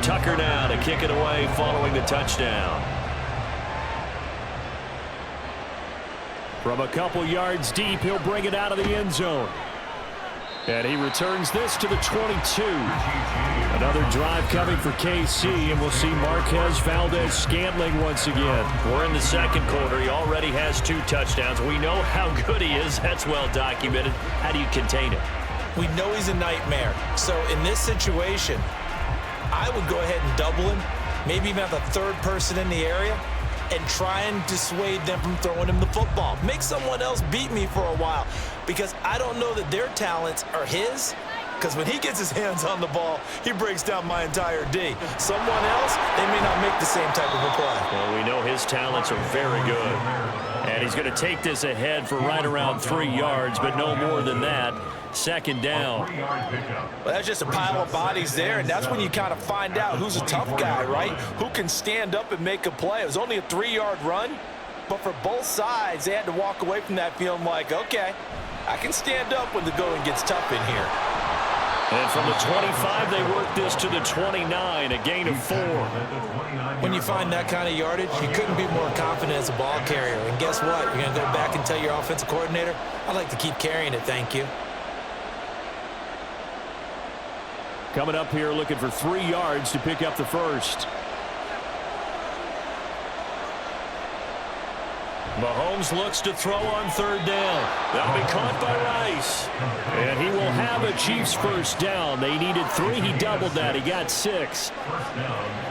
Tucker now to kick it away following the touchdown. From a couple yards deep, he'll bring it out of the end zone. And he returns this to the 22. Another drive coming for KC, and we'll see Marquez Valdez-Scantling once again. We're in the 2nd quarter. He already has 2 touchdowns. We know how good he is. That's well documented. How do you contain it? We know he's a nightmare. So in this situation, I would go ahead and double him, maybe even have a third person in the area, and try and dissuade them from throwing him the football. Make someone else beat me for a while, because I don't know that their talents are his, because when he gets his hands on the ball, he breaks down my entire D. Someone else, they may not make the same type of a play. Well, we know his talents are very good. And he's going to take this ahead for right around 3 yards, but no more than that. Second down. Well, that's just a pile of bodies there, and that's when you kind of find out who's a tough guy, right? Who can stand up and make a play. It was only a 3-yard run, but for both sides, they had to walk away from that feeling like, okay, I can stand up when the going gets tough in here. And from the 25, they work this to the 29, a gain of 4. When you find that kind of yardage, you couldn't be more confident as a ball carrier. And guess what? You're going to go back and tell your offensive coordinator, I'd like to keep carrying it, thank you. Coming up here looking for 3 yards to pick up the first. Mahomes looks to throw on third down. That'll be caught by Rice. And he will have a Chiefs first down. They needed 3. He doubled that. He got 6.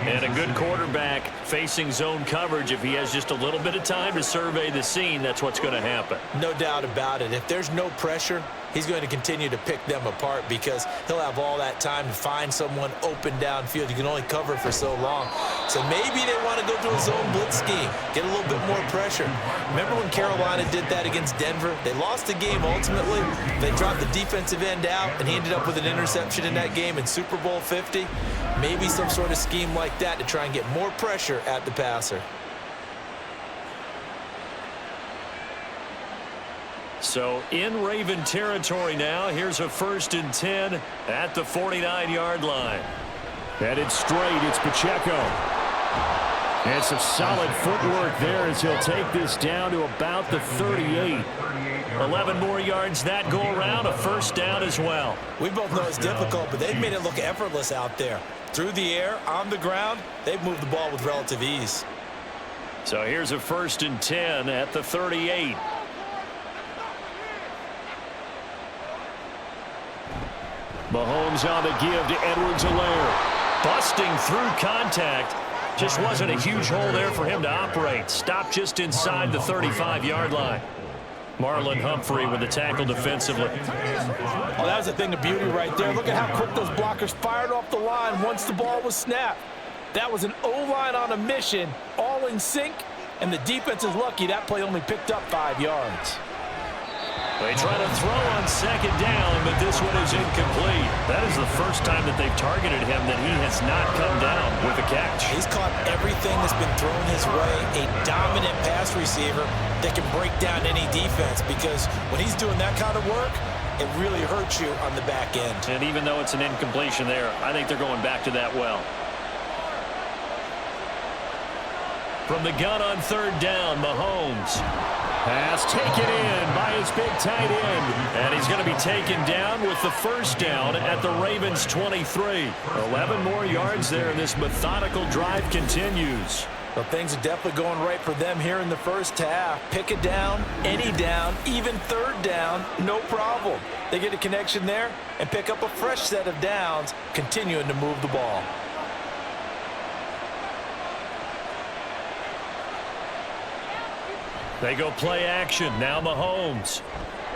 And a good quarterback facing zone coverage. If he has just a little bit of time to survey the scene, that's what's going to happen. No doubt about it. If there's no pressure, he's going to continue to pick them apart because he'll have all that time to find someone open downfield. You can only cover for so long. So maybe they want to go to a zone blitz scheme, get a little bit more pressure. Remember when Carolina did that against Denver? They lost the game ultimately. They dropped the defensive end out, and he ended up with an interception in that game in Super Bowl 50. Maybe some sort of scheme like that to try and get more pressure at the passer. So in Raven territory now, here's a 1st and 10 at the 49-yard line. Headed straight, it's Pacheco. And some solid footwork there as he'll take this down to about the 38. 11 more yards that go around, a first down as well. We both know it's difficult, but they've made it look effortless out there. Through the air, on the ground, they've moved the ball with relative ease. So here's a 1st and 10 at the 38. Mahomes on the give to Edwards-Helaire. Busting through contact. Just wasn't a huge hole there for him to operate. Stopped just inside the 35-yard line. Marlon Humphrey with the tackle defensively. Oh, that was a thing of beauty right there. Look at how quick those blockers fired off the line once the ball was snapped. That was an O-line on a mission, all in sync, and the defense is lucky that play only picked up 5 yards. They try to throw on second down, but this one is incomplete. That is the first time that they've targeted him that he has not come down with a catch. He's caught everything that's been thrown his way. A dominant pass receiver that can break down any defense, because when he's doing that kind of work, it really hurts you on the back end. And even though it's an incompletion there, I think they're going back to that well. From the gun on third down, Mahomes. Pass taken in by his big tight end. And he's going to be taken down with the first down at the Ravens' 23. 11 more yards there, and this methodical drive continues. Well, things are definitely going right for them here in the first half. Pick a down, any down, even third down, no problem. They get a connection there and pick up a fresh set of downs, continuing to move the ball. They go play action. Now Mahomes.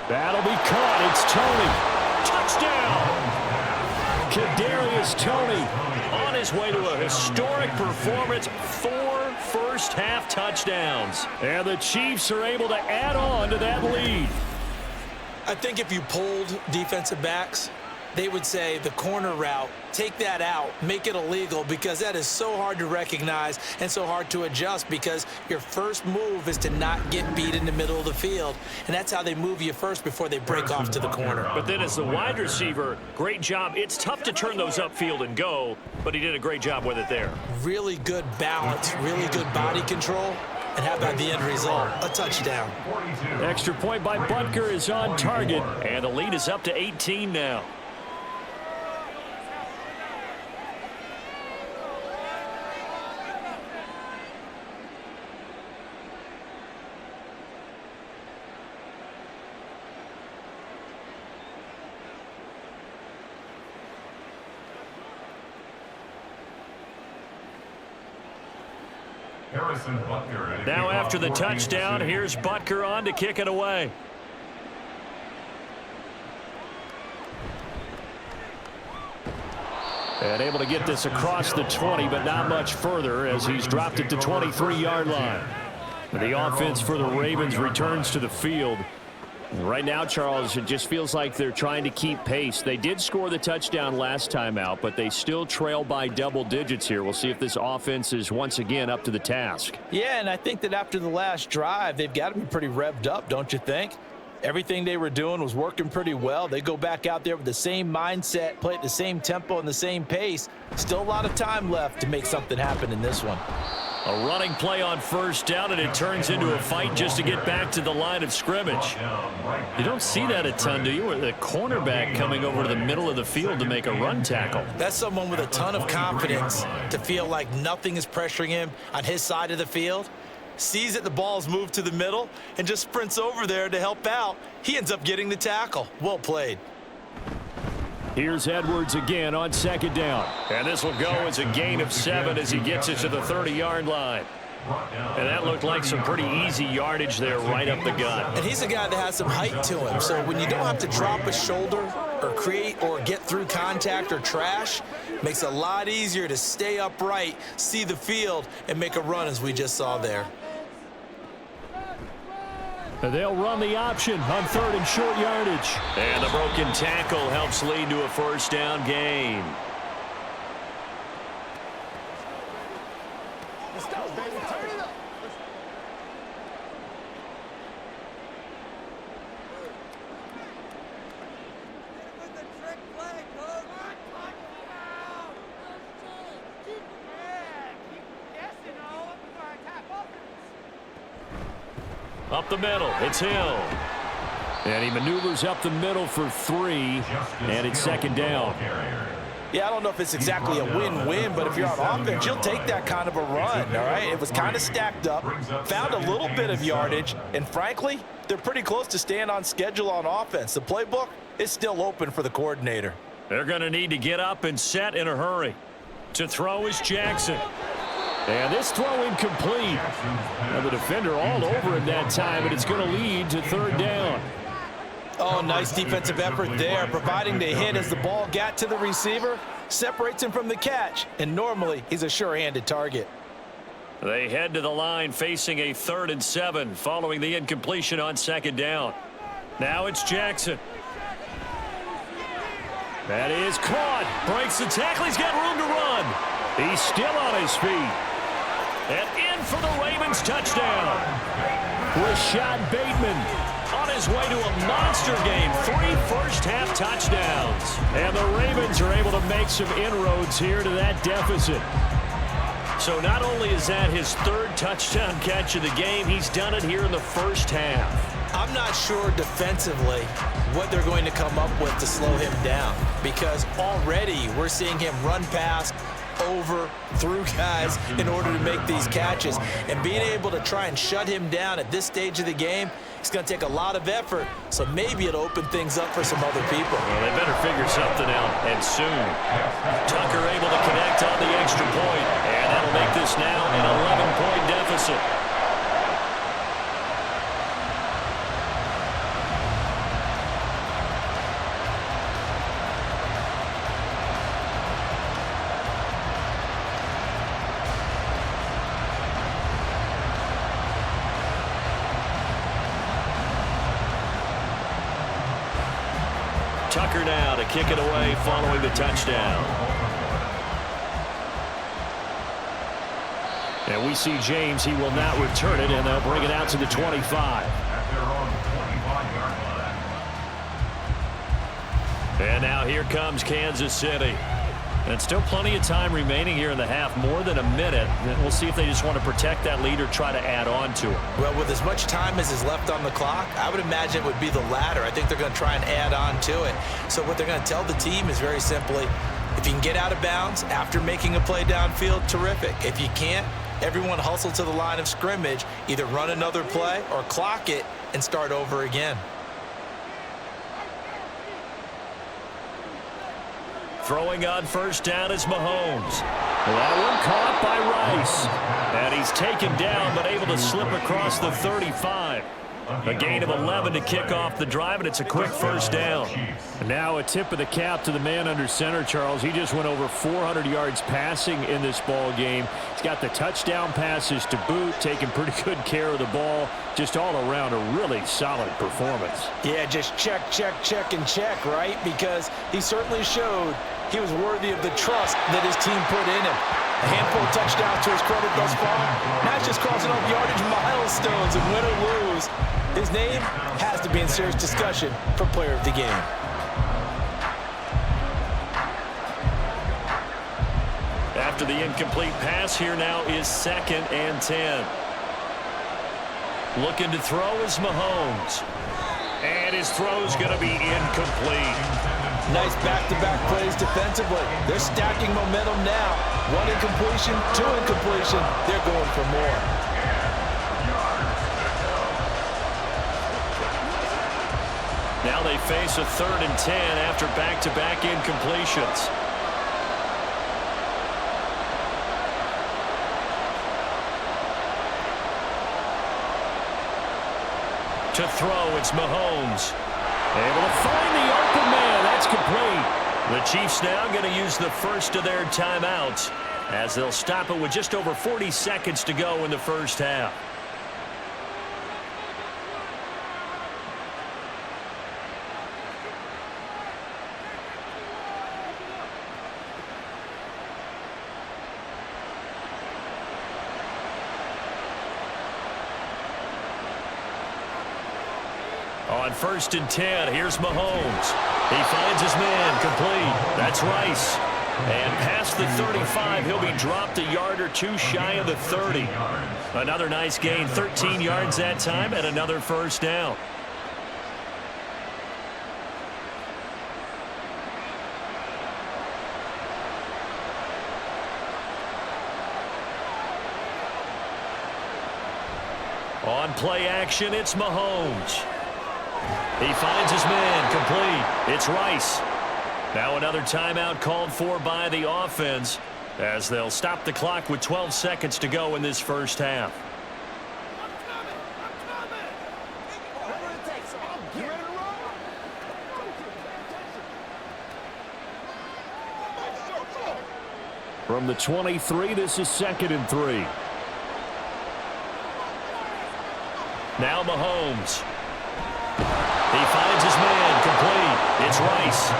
That'll be caught. It's Toney. Touchdown. Kadarius Toney on his way to a historic performance. 4 first-half touchdowns. And the Chiefs are able to add on to that lead. I think if you polled defensive backs, they would say the corner route, take that out, make it illegal, because that is so hard to recognize and so hard to adjust, because your first move is to not get beat in the middle of the field. And that's how they move you first before they break off to the corner. But then as the wide receiver, great job. It's tough to turn those upfield and go, but he did a great job with it there. Really good balance, really good body control. And how about the end result? A touchdown. Extra point by Butker is on target. And the lead is up to 18 now. Harrison Butker. Now after the for Kansas touchdown, City. here's Butker on to kick it away. And able to get this across the 20, but not much further as he's dropped it to 23-yard line. The offense for the Ravens returns to the field. Right now, Charles, it just feels like they're trying to keep pace. They did score the touchdown last time out, but they still trail by double digits here. We'll see if this offense is once again up to the task. Yeah, and I think that after the last drive, they've got to be pretty revved up, don't you think? Everything they were doing was working pretty well. They go back out there with the same mindset, play at the same tempo and the same pace. Still a lot of time left to make something happen in this one. A running play on first down, and it turns into a fight just to get back to the line of scrimmage. You don't see that a ton, do you? With the cornerback coming over to the middle of the field to make a run tackle. That's someone with a ton of confidence to feel like nothing is pressuring him on his side of the field. Sees that the ball's moved to the middle and just sprints over there to help out. He ends up getting the tackle. Well played. Here's Edwards again on second down. And this will go as a gain of 7 as he gets it to the 30-yard line. And that looked like some pretty easy yardage there right up the gut. And he's a guy that has some height to him. So when you don't have to drop a shoulder or create or get through contact or trash, makes it a lot easier to stay upright, see the field, and make a run as we just saw there. They'll run the option on 3rd and short yardage. And the broken tackle helps lead to a first down gain. Let's go, baby. Turn it up. Up the middle, it's Hill. And he maneuvers up the middle for 3, and it's second down. Yeah, I don't know if it's exactly a win-win, but if you're on offense, you'll take that kind of a run, all right? It was kind of stacked up, found a little bit of yardage, and frankly, they're pretty close to staying on schedule on offense. The playbook is still open for the coordinator. They're going to need to get up and set in a hurry. To throw is Jackson. And this throw incomplete. Now the defender all over him that time, but it's going to lead to 3rd down. Oh, nice defensive effort there, providing the hit as the ball got to the receiver, separates him from the catch, and normally he's a sure-handed target. They head to the line facing a 3rd and 7 following the incompletion on 2nd down. Now it's Jackson. That is caught. Breaks the tackle. He's got room to run. He's still on his feet. And in for the Ravens touchdown. Rashad Bateman on his way to a monster game. 3 first-half touchdowns. And the Ravens are able to make some inroads here to that deficit. So not only is that his 3rd touchdown catch of the game, he's done it here in the first half. I'm not sure defensively what they're going to come up with to slow him down, because already we're seeing him run past, over, through guys in order to make these catches. And being able to try and shut him down at this stage of the game, it's going to take a lot of effort, so maybe it'll open things up for some other people. Well, they better figure something out, and soon. Tucker able to connect on the extra point, and that'll make this now an 11-point deficit. Tucker now to kick it away following the touchdown. And we see James. He will not return it, and they'll bring it out to the 25. And now here comes Kansas City. And still plenty of time remaining here in the half, more than a minute. And we'll see if they just want to protect that lead or try to add on to it. Well, with as much time as is left on the clock, I would imagine it would be the latter. I think they're going to try and add on to it. So what they're going to tell the team is very simply, if you can get out of bounds after making a play downfield, terrific. If you can't, everyone hustle to the line of scrimmage, either run another play or clock it and start over again. Throwing on first down is Mahomes. Well, that one caught by Rice. And he's taken down, but able to slip across the 35. A gain of 11 to kick off the drive, and it's a quick first down. And now a tip of the cap to the man under center, Charles. He just went over 400 yards passing in this ball game. He's got the touchdown passes to boot, taking pretty good care of the ball. Just all around a really solid performance. Yeah, just check, and check, right? Because he certainly showed he was worthy of the trust that his team put in him. A handful of touchdowns to his credit thus far. Now he's just crossing off yardage milestones, and win or lose, his name has to be in serious discussion for player of the game. After the incomplete pass, here now is 2nd and 10. Looking to throw is Mahomes. And his throw's going to be incomplete. Nice back-to-back plays defensively. They're stacking momentum now. 1 incompletion, 2 incompletion. They're going for more. Now they face a 3rd and 10 after back-to-back incompletions. To throw, it's Mahomes. Able to find the open man. That's complete. The Chiefs now going to use the first of their timeouts as they'll stop it with just over 40 seconds to go in the first half. On 1st and 10, here's Mahomes. He finds his man, complete. That's Rice. And past the 35, he'll be dropped a yard or 2 shy of the 30. Another nice gain, 13 yards that time, and another first down. On play action, it's Mahomes. He finds his man, complete. It's Rice. Now another timeout called for by the offense as they'll stop the clock with 12 seconds to go in this first half. From the 23, this is 2nd and 3. Now Mahomes. He finds his man, complete. It's Rice.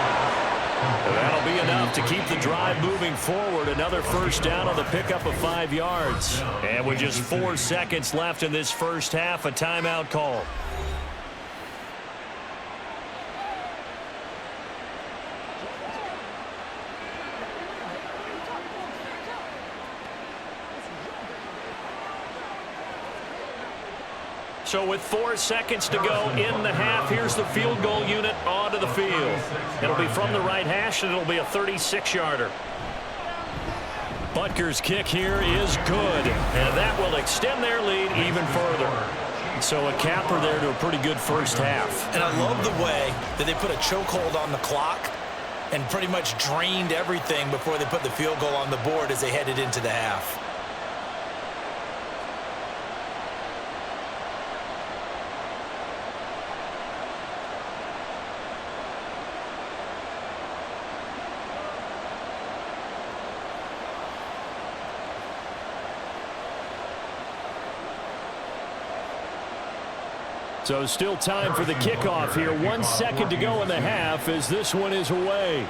And that'll be enough to keep the drive moving forward. Another first down on the pickup of 5 yards. And with just 4 seconds left in this first half, a timeout call. So with 4 seconds to go in the half, here's the field goal unit onto the field. It'll be from the right hash, and it'll be a 36-yarder. Butker's kick here is good, and that will extend their lead even further. So a capper there to a pretty good first half. And I love the way that they put a chokehold on the clock and pretty much drained everything before they put the field goal on the board as they headed into the half. So still time for the kickoff here. 1 second to go in the half as this one is away.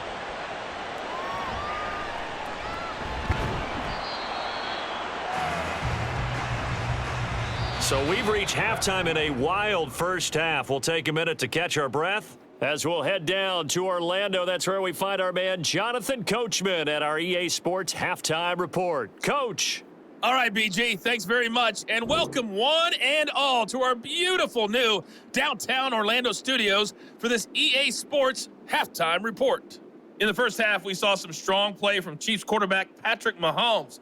So we've reached halftime in a wild first half. We'll take a minute to catch our breath as we'll head down to Orlando. That's where we find our man Jonathan Coachman at our EA Sports Halftime Report. Coach. All right, BG, thanks very much, and welcome one and all to our beautiful new downtown Orlando studios for this EA Sports Halftime Report. In the first half, we saw some strong play from Chiefs quarterback Patrick Mahomes.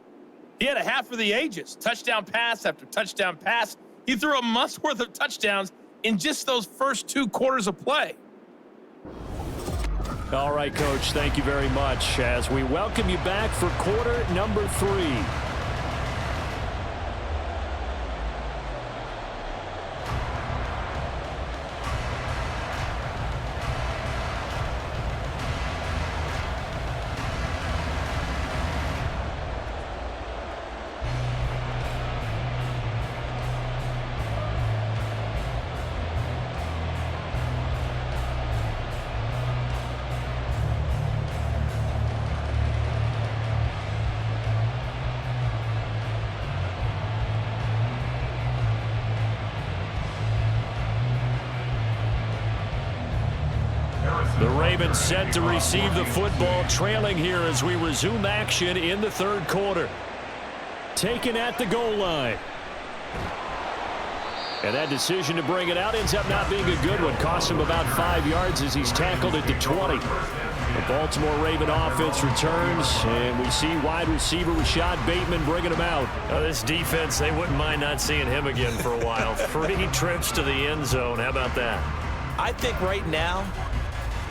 He had a half for the ages, touchdown pass after touchdown pass. He threw a month's worth of touchdowns in just those first 2 quarters of play. All right, Coach, thank you very much as we welcome you back for quarter number 3. The Ravens set to receive the football, trailing here as we resume action in the third quarter. Taken at the goal line. And that decision to bring it out ends up not being a good one. Cost him about 5 yards as he's tackled at the 20. The Baltimore Raven offense returns, and we see wide receiver Bateman bringing him out. This defense, they wouldn't mind not seeing him again for a while. 3 trips to the end zone. How about that? I think right now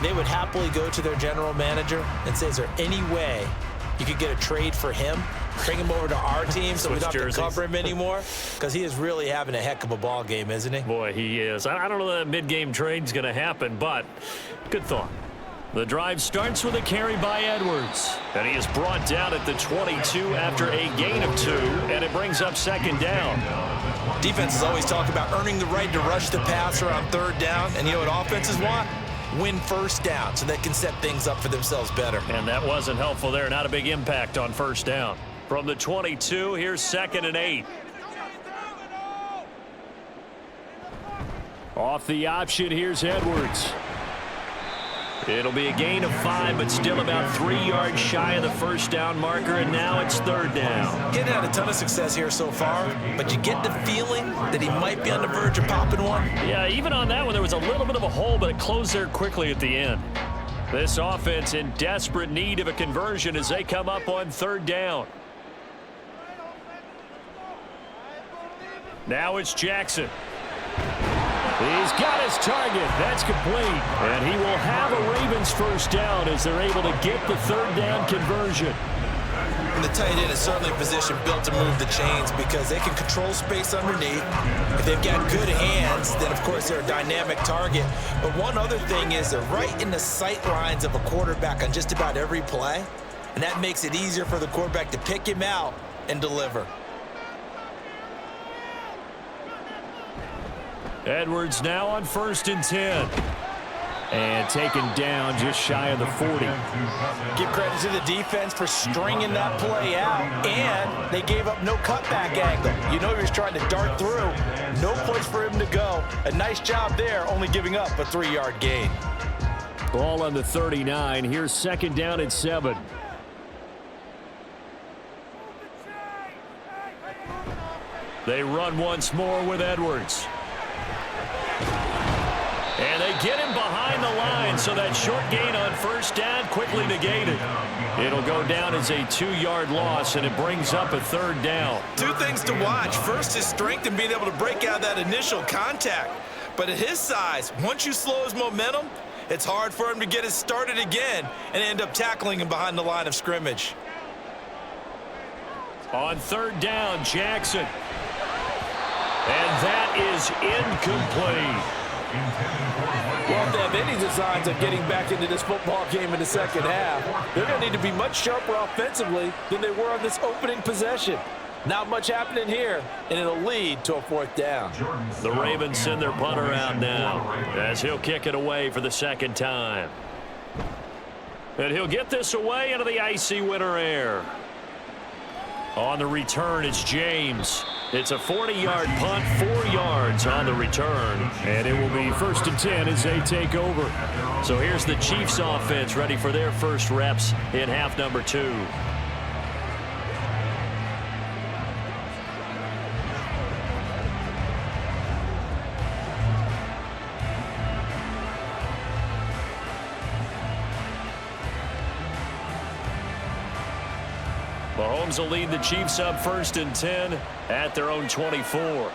they would happily go to their general manager and say, is there any way you could get a trade for him? Bring him over to our team so we don't have to cover him anymore? Because he is really having a heck of a ball game, isn't he? Boy, he is. I don't know that mid-game trade's going to happen, but good thought. The drive starts with a carry by Edwards. And he is brought down at the 22 after a gain of 2, and it brings up second down. Defenses always talk about earning the right to rush the passer on third down, and you know what offenses want? Win first down so they can set things up for themselves better. And that wasn't helpful there. Not a big impact on first down. From the 22, here's 2nd and 8. Off the option, here's Edwards. It'll be a gain of 5, but still about 3 yards shy of the first down marker, and now it's third down. Getting had a ton of success here so far, but you get the feeling that he might be on the verge of popping one. Yeah, even on that one, there was a little bit of a hole, but it closed there quickly at the end. This offense in desperate need of a conversion as they come up on third down. Now it's Jackson. He's got his target. That's complete. And he will have a Ravens first down as they're able to get the third down conversion. And the tight end is certainly a position built to move the chains because they can control space underneath. If they've got good hands, then of course they're a dynamic target. But one other thing is they're right in the sight lines of a quarterback on just about every play. And that makes it easier for the quarterback to pick him out and deliver. Edwards now on 1st and 10. And taken down just shy of the 40. Give credit to the defense for stringing that play out. And they gave up no cutback angle. You know he was trying to dart through. No place for him to go. A nice job there, only giving up a 3-yard gain. Ball on the 39. Here's 2nd down and 7. They run once more with Edwards. And they get him behind the line, so that short gain on first down quickly negated. It'll go down as a 2-yard loss, and it brings up a third down. 2 things to watch. First, his strength in being able to break out that initial contact. But at his size, once you slow his momentum, it's hard for him to get it started again and end up tackling him behind the line of scrimmage. On third down, Jackson. And that is incomplete. Well, if they have any designs of getting back into this football game in the second half, they're going to need to be much sharper offensively than they were on this opening possession. Not much happening here, and it'll lead to a 4th down. The Ravens send their punter out now as he'll kick it away for the 2nd time. And he'll get this away into the icy winter air. On the return, it's James. It's a 40-yard punt, 4 yards on the return. And it will be 1st and 10 as they take over. So here's the Chiefs offense ready for their first reps in half number 2. Mahomes will lead the Chiefs up 1st and 10 at their own 24.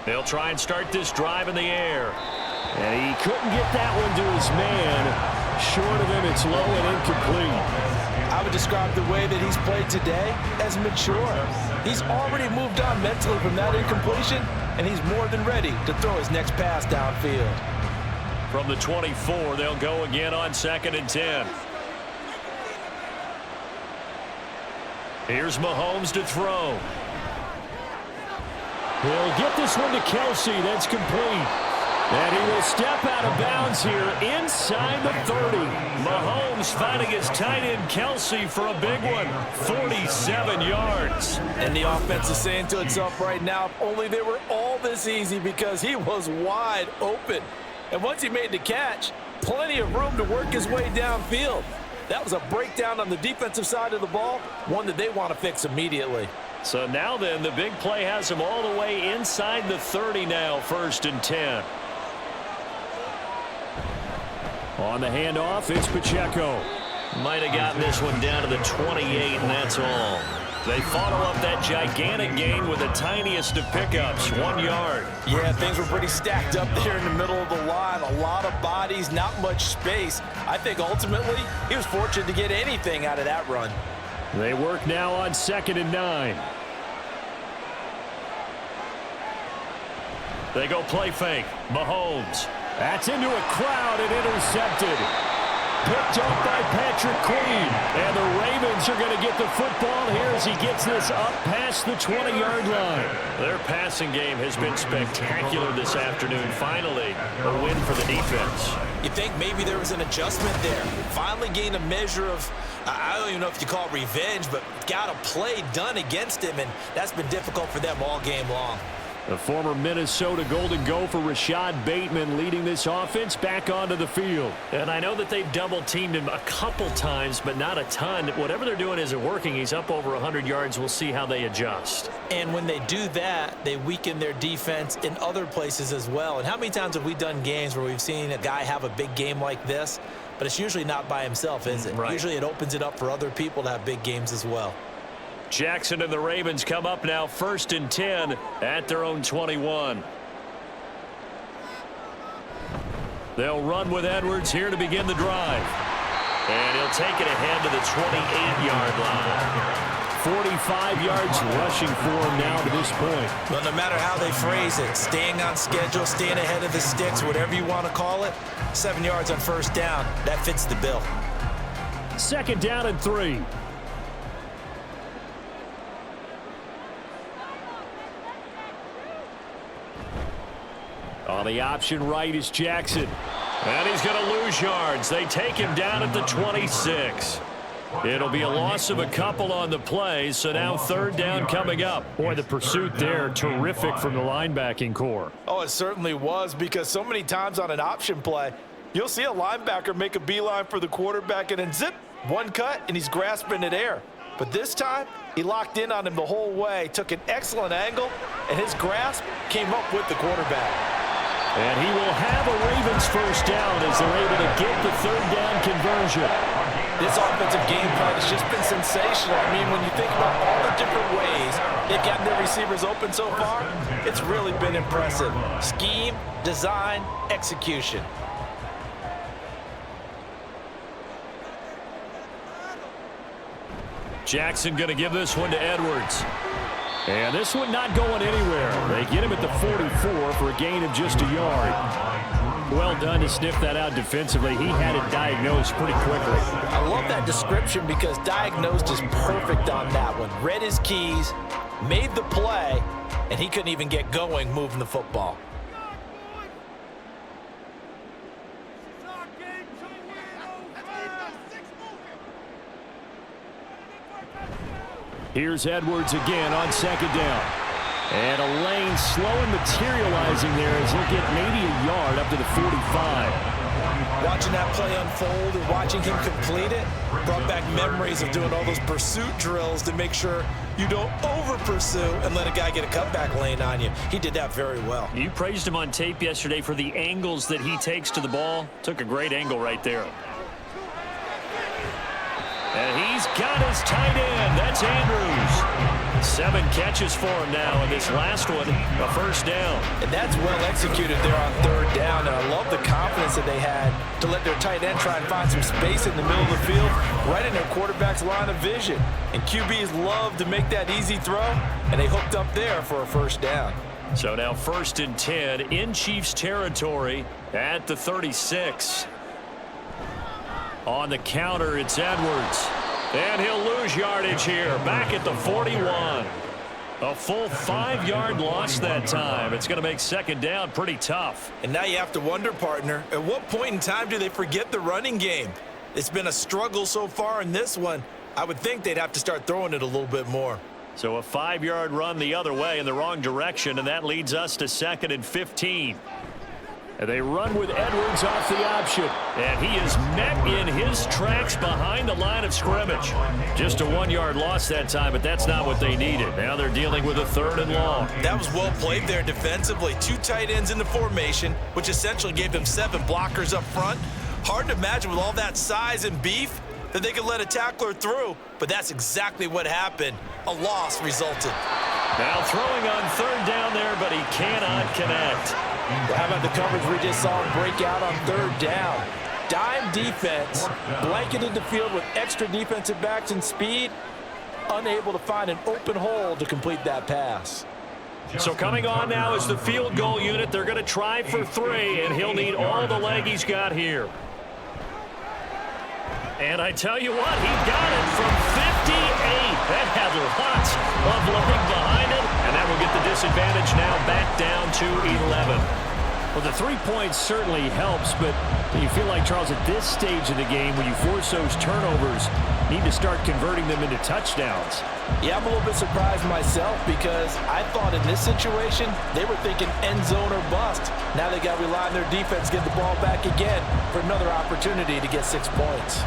They'll try and start this drive in the air. And he couldn't get that one to his man. Short of him, it's low and incomplete. I would describe the way that he's played today as mature. He's already moved on mentally from that incompletion, and he's more than ready to throw his next pass downfield. From the 24, they'll go again on 2nd and 10. Here's Mahomes to throw. He'll get this one to Kelsey. That's complete. And he will step out of bounds here inside the 30. Mahomes finding his tight end Kelsey for a big one. 47 yards. And the offense is saying to itself right now, if only they were all this easy, because he was wide open. And once he made the catch, plenty of room to work his way downfield. That was a breakdown on the defensive side of the ball, one that they want to fix immediately. So now then, the big play has him all the way inside the 30 now, 1st and 10. On the handoff, it's Pacheco. Might have gotten this one down to the 28, and that's all. They follow up that gigantic gain with the tiniest of pickups, 1 yard. Yeah, things were pretty stacked up there in the middle of the line. A lot of bodies, not much space. I think ultimately he was fortunate to get anything out of that run. They work now on 2nd and 9. They go play fake. Mahomes. That's into a crowd and intercepted. Picked up by Patrick Queen. And the Ravens are going to get the football here as he gets this up past the 20-yard line. Their passing game has been spectacular this afternoon. Finally, a win for the defense. You think maybe there was an adjustment there. Finally gained a measure of, I don't even know if you call it revenge, but got a play done against him, and that's been difficult for them all game long. The former Minnesota Golden Gopher Rashad Bateman leading this offense back onto the field. And I know that they've double-teamed him a couple times, but not a ton. Whatever they're doing isn't working. He's up over 100 yards. We'll see how they adjust. And when they do that, they weaken their defense in other places as well. And how many times have we done games where we've seen a guy have a big game like this, but it's usually not by himself, is it? Right. Usually it opens it up for other people to have big games as well. Jackson and the Ravens come up now 1st and 10 at their own 21. They'll run with Edwards here to begin the drive. And he'll take it ahead to the 28-yard line. 45 yards rushing for him now to this point. Well, no matter how they phrase it, staying on schedule, staying ahead of the sticks, whatever you want to call it, 7 yards on 1st down, that fits the bill. 2nd down and 3. On the option right is Jackson. And he's going to lose yards. They take him down at the 26. It'll be a loss of a couple on the play, so now 3rd down coming up. Boy, the pursuit there, terrific from the linebacking core. Oh, it certainly was, because so many times on an option play, you'll see a linebacker make a beeline for the quarterback and then zip, one cut, and he's grasping at air. But this time, he locked in on him the whole way, took an excellent angle, and his grasp came up with the quarterback. And he will have a Ravens 1st down as they're able to get the 3rd down conversion. This offensive game plan has just been sensational. I mean, when you think about all the different ways they've gotten their receivers open so far, it's really been impressive. Scheme, design, execution. Jackson going to give this one to Edwards. And this one not going anywhere. They get him at the 44 for a gain of just a yard. Well done to sniff that out defensively. He had it diagnosed pretty quickly. I love that description because diagnosed is perfect on that one. Read his keys, made the play, and he couldn't even get going moving the football. Here's Edwards again on 2nd down. And a lane slow and materializing there as he'll get maybe a yard up to the 45. Watching that play unfold and watching him complete it brought back memories of doing all those pursuit drills to make sure you don't over-pursue and let a guy get a cutback lane on you. He did that very well. You praised him on tape yesterday for the angles that he takes to the ball. Took a great angle right there. And he's got his tight end. That's Andrews. 7 catches for him now, and this last one, a first down. And that's well executed there on 3rd down, and I love the confidence that they had to let their tight end try and find some space in the middle of the field, right in their quarterback's line of vision. And QBs love to make that easy throw, and they hooked up there for a first down. So now 1st and 10 in Chiefs territory at the 36. On the counter, it's Edwards. And he'll lose yardage here, back at the 41. A full 5-yard loss that time. It's going to make 2nd down pretty tough. And now you have to wonder, partner, at what point in time do they forget the running game? It's been a struggle so far in this one. I would think they'd have to start throwing it a little bit more. So a 5-yard run the other way in the wrong direction, and that leads us to 2nd and 15. And they run with Edwards off the option. And he is met in his tracks behind the line of scrimmage. Just a 1-yard loss that time, but that's not what they needed. Now they're dealing with a 3rd and long. That was well played there defensively. 2 tight ends in the formation, which essentially gave them 7 blockers up front. Hard to imagine with all that size and beef that they could let a tackler through, but that's exactly what happened. A loss resulted. Now throwing on 3rd down there, but he cannot connect. Well, how about the coverage we just saw him break out on 3rd down? Dime defense, blanketed the field with extra defensive backs and speed, unable to find an open hole to complete that pass. So coming on now is the field goal unit. They're going to try for 3, and he'll need all the leg he's got here. And I tell you what, he got it from 58. That had lots of loading behind it, and that will get the disadvantage now back down to 11. Well, the 3 points certainly helps, but do you feel like, Charles, at this stage of the game, when you force those turnovers, need to start converting them into touchdowns? Yeah, I'm a little bit surprised myself because I thought in this situation they were thinking end zone or bust. Now they got to rely on their defense, get the ball back again for another opportunity to get 6 points.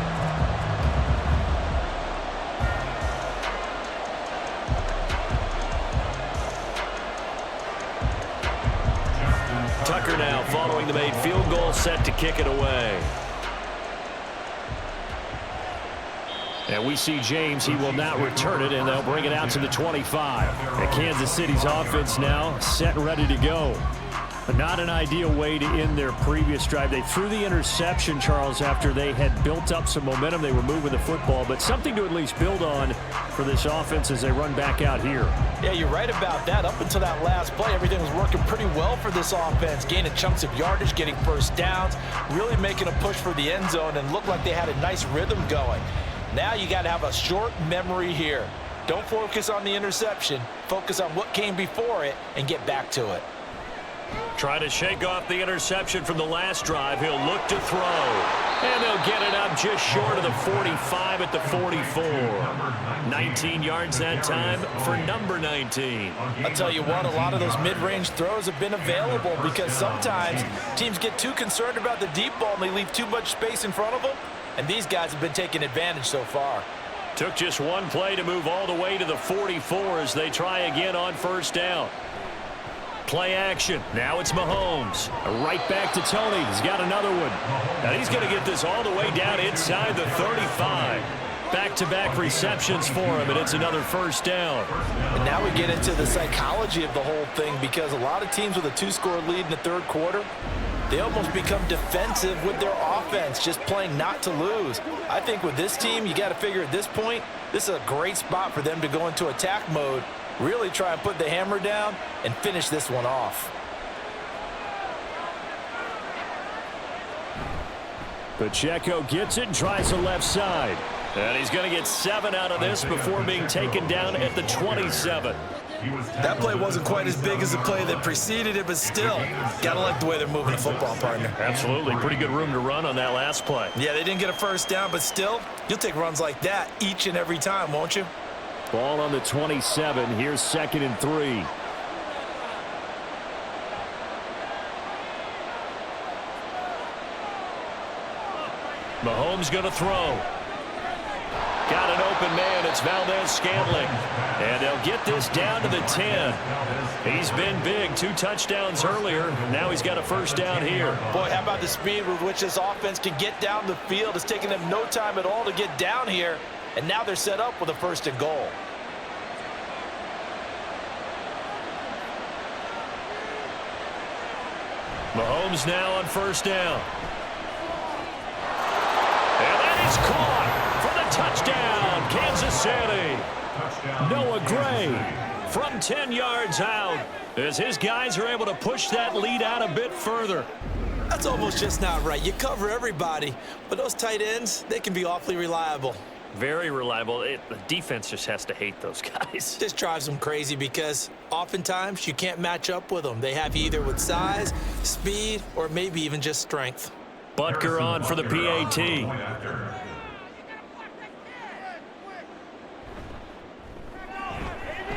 Tucker now following the made field goal, set to kick it away. And we see James. He will not return it, and they'll bring it out to the 25. And Kansas City's offense now set and ready to go. But not an ideal way to end their previous drive. They threw the interception, Charles, after they had built up some momentum. They were moving the football, but something to at least build on for this offense as they run back out here. Yeah, you're right about that. Up until that last play, everything was working pretty well for this offense. Gaining chunks of yardage, getting first downs, really making a push for the end zone, and looked like they had a nice rhythm going. Now you got to have a short memory here. Don't focus on the interception. Focus on what came before it and get back to it. Try to shake off the interception from the last drive. He'll look to throw. And they'll get it up just short of the 45 at the 44. 19 yards that time for number 19. I'll tell you what, a lot of those mid-range throws have been available because sometimes teams get too concerned about the deep ball and they leave too much space in front of them. And these guys have been taking advantage so far. Took just one play to move all the way to the 44 as they try again on first down. Play action. Now it's Mahomes. Right back to Tony. He's got another one. Now he's going to get this all the way down inside the 35. Back-to-back receptions for him, and it's another first down. And now we get into the psychology of the whole thing because a lot of teams with a 2-score lead in the 3rd quarter, they almost become defensive with their offense, just playing not to lose. I think with this team, you got to figure at this point, this is a great spot for them to go into attack mode, really try and put the hammer down and finish this one off. Pacheco gets it and tries the left side. And he's going to get 7 out of this before being taken down at the 27. That play wasn't quite as big as the play that preceded it, but still, got to like the way they're moving the football, partner. Absolutely. Pretty good room to run on that last play. Yeah, they didn't get a first down, but still, you'll take runs like that each and every time, won't you? Ball on the 27. Here's 2nd and 3. Mahomes going to throw. Got an open man. It's Valdez-Scantling. And they'll get this down to the 10. He's been big. 2 touchdowns earlier. Now he's got a first down here. Boy, how about the speed with which this offense can get down the field? It's taken them no time at all to get down here. And now they're set up with a 1st and goal. Mahomes now on first down. And that is caught for the touchdown, Kansas City. Noah Gray from 10 yards out as his guys are able to push that lead out a bit further. That's almost just not right. You cover everybody, but those tight ends, they can be awfully reliable. Very reliable. The defense just has to hate those guys. This drives them crazy because oftentimes you can't match up with them. They have you either with size, speed, or maybe even just strength. Butker on for the PAT.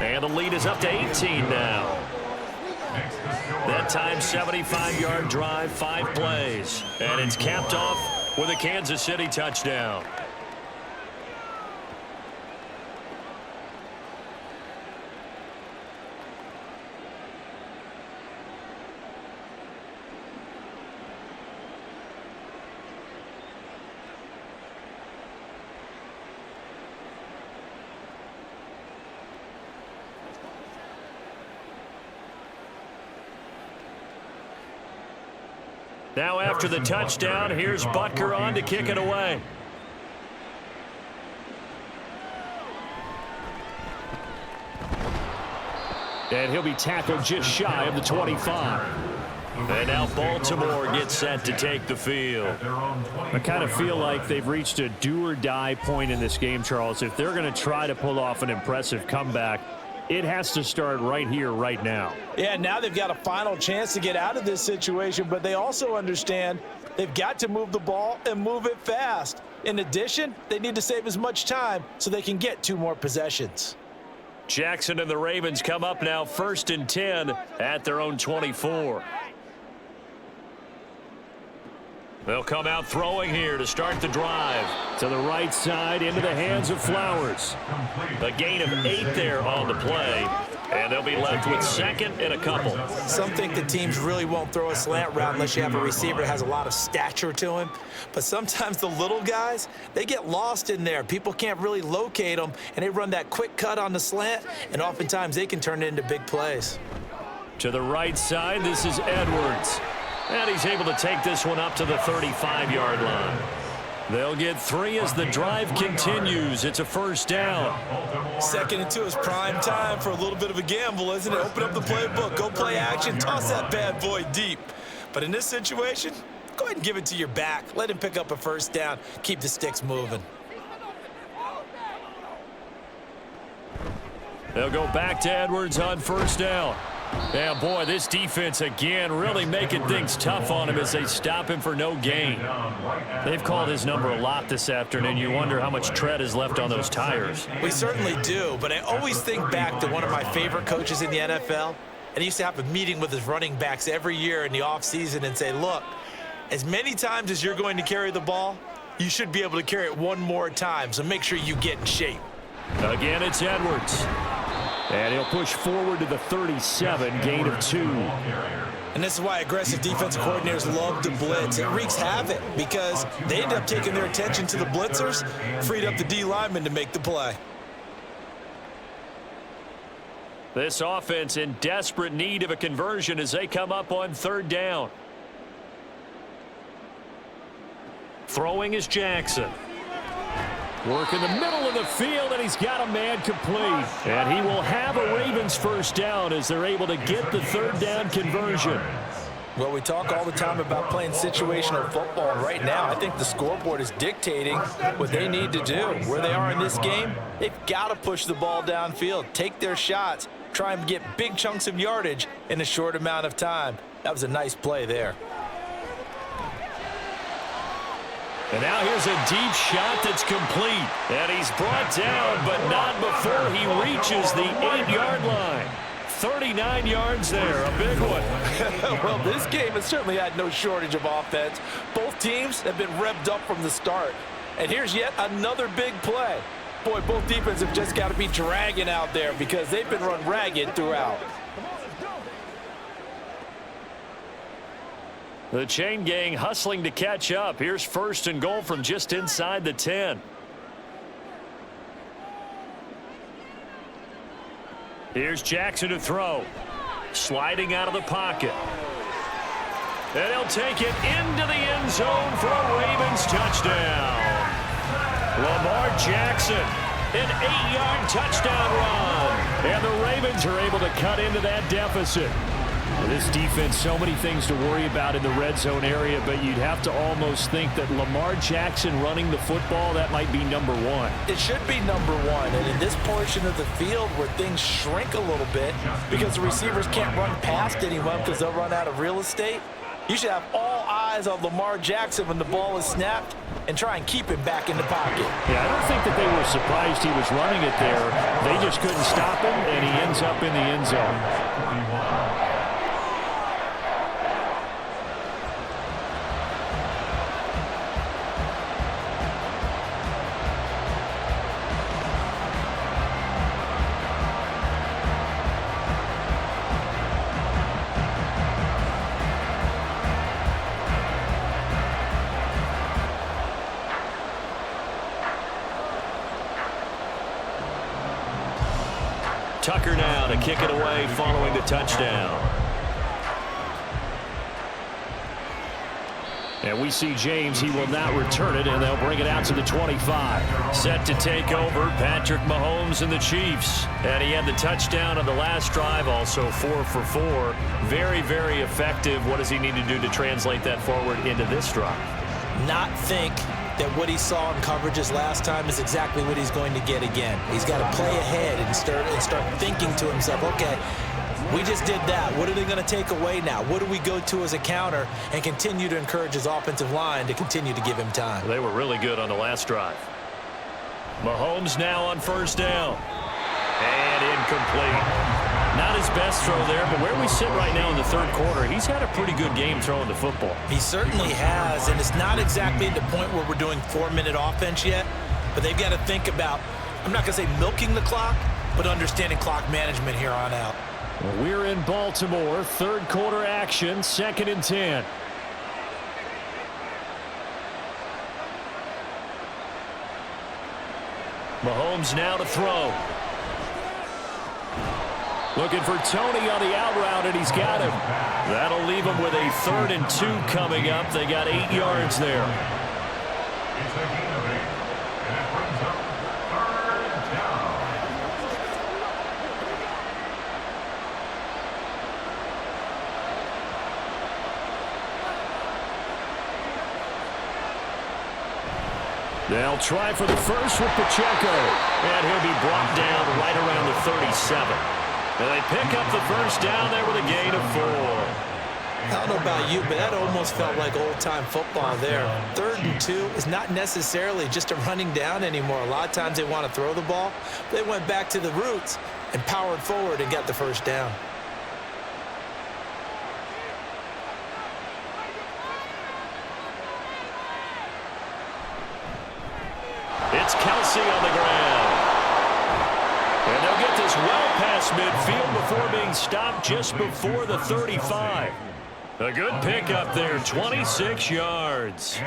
And the lead is up to 18 now. That time, 75-yard drive, 5 plays. And it's capped off with a Kansas City touchdown. Now after the touchdown, here's Butker on to kick it away. And he'll be tackled just shy of the 25. And now Baltimore gets set to take the field. I kind of feel like they've reached a do-or-die point in this game, Charles. If they're going to try to pull off an impressive comeback, it has to start right here, right now. Yeah, now they've got a final chance to get out of this situation, but they also understand they've got to move the ball and move it fast. In addition, they need to save as much time so they can get 2 more possessions. Jackson and the Ravens come up now 1st and 10 at their own 24. They'll come out throwing here to start the drive. To the right side, into the hands of Flowers. A gain of 8 there on the play. And they'll be left with 2nd and a couple. Some think the teams really won't throw a slant route unless you have a receiver that has a lot of stature to him. But sometimes the little guys, they get lost in there. People can't really locate them, and they run that quick cut on the slant, and oftentimes they can turn it into big plays. To the right side, this is Edwards. And he's able to take this one up to the 35-yard line. They'll get 3 as the drive continues. It's a first down. 2nd and 2 is prime time for a little bit of a gamble, isn't it? Open up the playbook, go play action, toss that bad boy deep. But in this situation, go ahead and give it to your back. Let him pick up a first down. Keep the sticks moving. They'll go back to Edwards on first down. Yeah, boy, this defense again really making things tough on him as they stop him for no gain. They've called his number a lot this afternoon. You wonder how much tread is left on those tires. We certainly do, but I always think back to one of my favorite coaches in the NFL, and he used to have a meeting with his running backs every year in the offseason and say, look, as many times as you're going to carry the ball, you should be able to carry it 1 more time, so make sure you get in shape. Again, it's Edwards. And he'll push forward to the 37, gain of 2. And this is why aggressive defensive coordinators love to blitz. It wreaks havoc because they end up taking their attention to the blitzers, freed up the D lineman to make the play. This offense in desperate need of a conversion as they come up on 3rd down. Throwing is Jackson. Work in the middle of the field, and he's got a man complete. And he will have a Ravens first down as they're able to get the 3rd down conversion. Well, we talk all the time about playing situational football, and right now I think the scoreboard is dictating what they need to do. Where they are in this game, they've got to push the ball downfield, take their shots, try and get big chunks of yardage in a short amount of time. That was a nice play there. And now here's a deep shot that's complete. And he's brought down, but not before he reaches the 8-yard line. 39 yards there, a big one. Well, this game has certainly had no shortage of offense. Both teams have been revved up from the start. And here's yet another big play. Boy, both defenses have just got to be dragging out there because they've been run ragged throughout. The chain gang hustling to catch up. Here's 1st and goal from just inside the 10. Here's Jackson to throw. Sliding out of the pocket. And he'll take it into the end zone for a Ravens touchdown. Lamar Jackson, an 8-yard touchdown run. And the Ravens are able to cut into that deficit. This defense, so many things to worry about in the red zone area, but you'd have to almost think that Lamar Jackson running the football, that might be number one. It should be number one, and in this portion of the field where things shrink a little bit because the receivers can't run past anyone because they'll run out of real estate, you should have all eyes on Lamar Jackson when the ball is snapped and try and keep him back in the pocket. Yeah, I don't think that they were surprised he was running it there. They just couldn't stop him, and he ends up in the end zone. Tucker now to kick it away following the touchdown. And we see James. He will not return it, and they'll bring it out to the 25. Set to take over, Patrick Mahomes and the Chiefs. And he had the touchdown on the last drive, also 4 for 4. Very, very effective. What does he need to do to translate that forward into this drive? Not think that what he saw in coverages last time is exactly what he's going to get again. He's got to play ahead and start thinking to himself, okay, we just did that. What are they going to take away now? What do we go to as a counter? And continue to encourage his offensive line to continue to give him time. They were really good on the last drive. Mahomes now on first down. And incomplete. Not his best throw there, but where we sit right now in the third quarter, he's had a pretty good game throwing the football. He certainly has, and it's not exactly the point where we're doing 4-minute offense yet, but they've got to think about, I'm not going to say milking the clock, but understanding clock management here on out. We're in Baltimore, third quarter action, 2nd and 10. Mahomes now to throw. Looking for Tony on the out route, and he's got him. That'll leave him with a 3rd and 2 coming up. They got 8 yards there. It's a gain of 8, and it brings up 3rd down. They'll try for the first with Pacheco, and he'll be brought down right around the 37. And they pick up the first down there with a gain of 4. I don't know about you, but that almost felt like old-time football there. 3rd and 2 is not necessarily just a running down anymore. A lot of times they want to throw the ball. They went back to the roots and powered forward and got the first down. It's Kelsey on the ground. And they'll get this well past midfield before being stopped just before the 35. A good pickup there, 26 yards.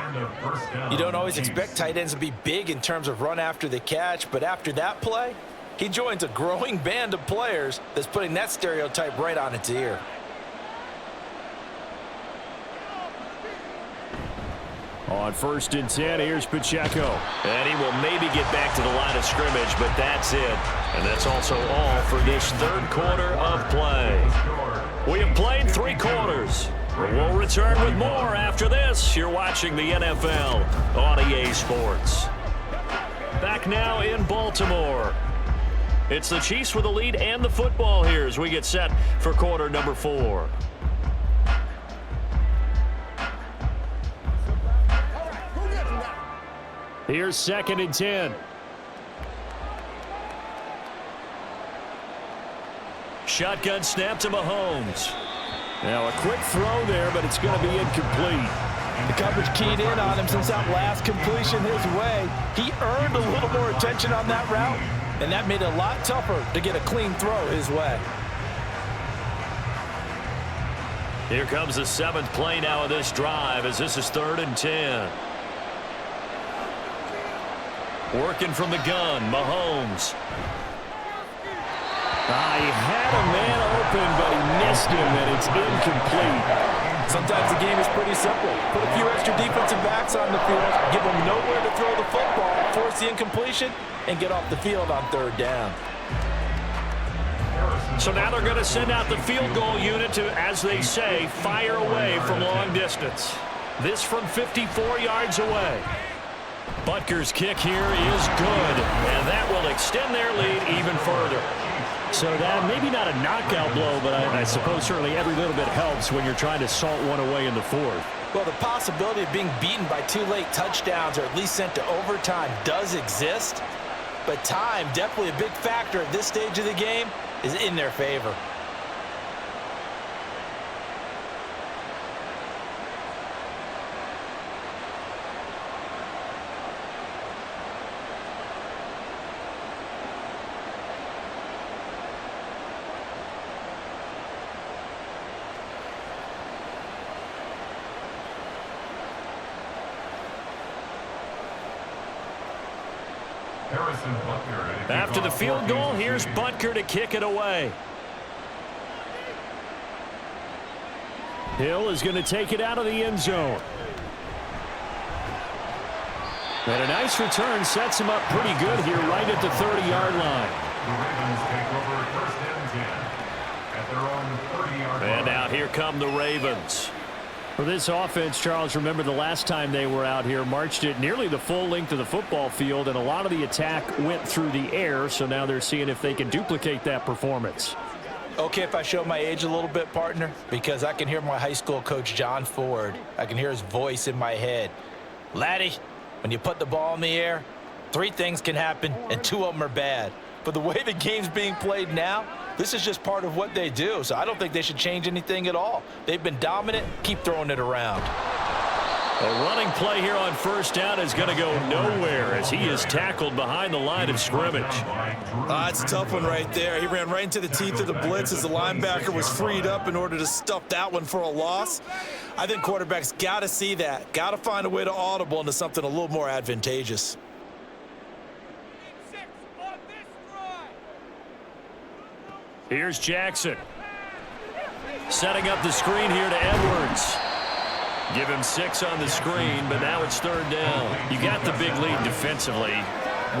You don't always expect tight ends to be big in terms of run after the catch, but after that play, he joins a growing band of players that's putting that stereotype right on its ear. On 1st and 10, here's Pacheco. And he will maybe get back to the line of scrimmage, but that's it. And that's also all for this third quarter of play. We have played 3 quarters. We'll return with more after this. You're watching the NFL on EA Sports. Back now in Baltimore. It's the Chiefs with the lead and the football here as we get set for quarter number 4. Here's 2nd and 10. Shotgun snap to Mahomes. Now a quick throw there, but it's going to be incomplete. The coverage keyed in on him since that last completion his way. He earned a little more attention on that route, and that made it a lot tougher to get a clean throw his way. Here comes the 7th play now of this drive as this is 3rd and 10. Working from the gun, Mahomes. He had a man open, but he missed him, and it's incomplete. Sometimes the game is pretty simple. Put a few extra defensive backs on the field, give them nowhere to throw the football, force the incompletion, and get off the field on third down. So now they're going to send out the field goal unit to, as they say, fire away from long distance. This from 54 yards away. Butker's kick here is good, and that will extend their lead even further. So that maybe not a knockout blow, but I suppose certainly every little bit helps when you're trying to salt one away in the fourth. Well, the possibility of being beaten by 2 late touchdowns or at least sent to overtime does exist, but time, definitely a big factor at this stage of the game, is in their favor. After the field goal, here's Butker to kick it away. Hill is going to take it out of the end zone. And a nice return sets him up pretty good here right at the 30-yard line. The Ravens take over first and 10 at their own 30-yard line. And now here come the Ravens. For this offense, Charles, remember the last time they were out here, marched it nearly the full length of the football field, and a lot of the attack went through the air, so now they're seeing if they can duplicate that performance. Okay, if I show my age a little bit, partner, because I can hear my high school coach, John Ford. I can hear his voice in my head. Laddie, when you put the ball in the air, 3 things can happen, and 2 of them are bad. But the way the game's being played now, this is just part of what they do, so I don't think they should change anything at all. They've been dominant. Keep throwing it around. A running play here on first down is going to go nowhere as he is tackled behind the line of scrimmage. It's a tough one right there. He ran right into the teeth of the blitz as the linebacker was freed up in order to stuff that one for a loss. I think quarterbacks got to see that, got to find a way to audible into something a little more advantageous. Here's Jackson. Setting up the screen here to Edwards. Give him 6 on the screen, but now it's third down. You got the big lead defensively.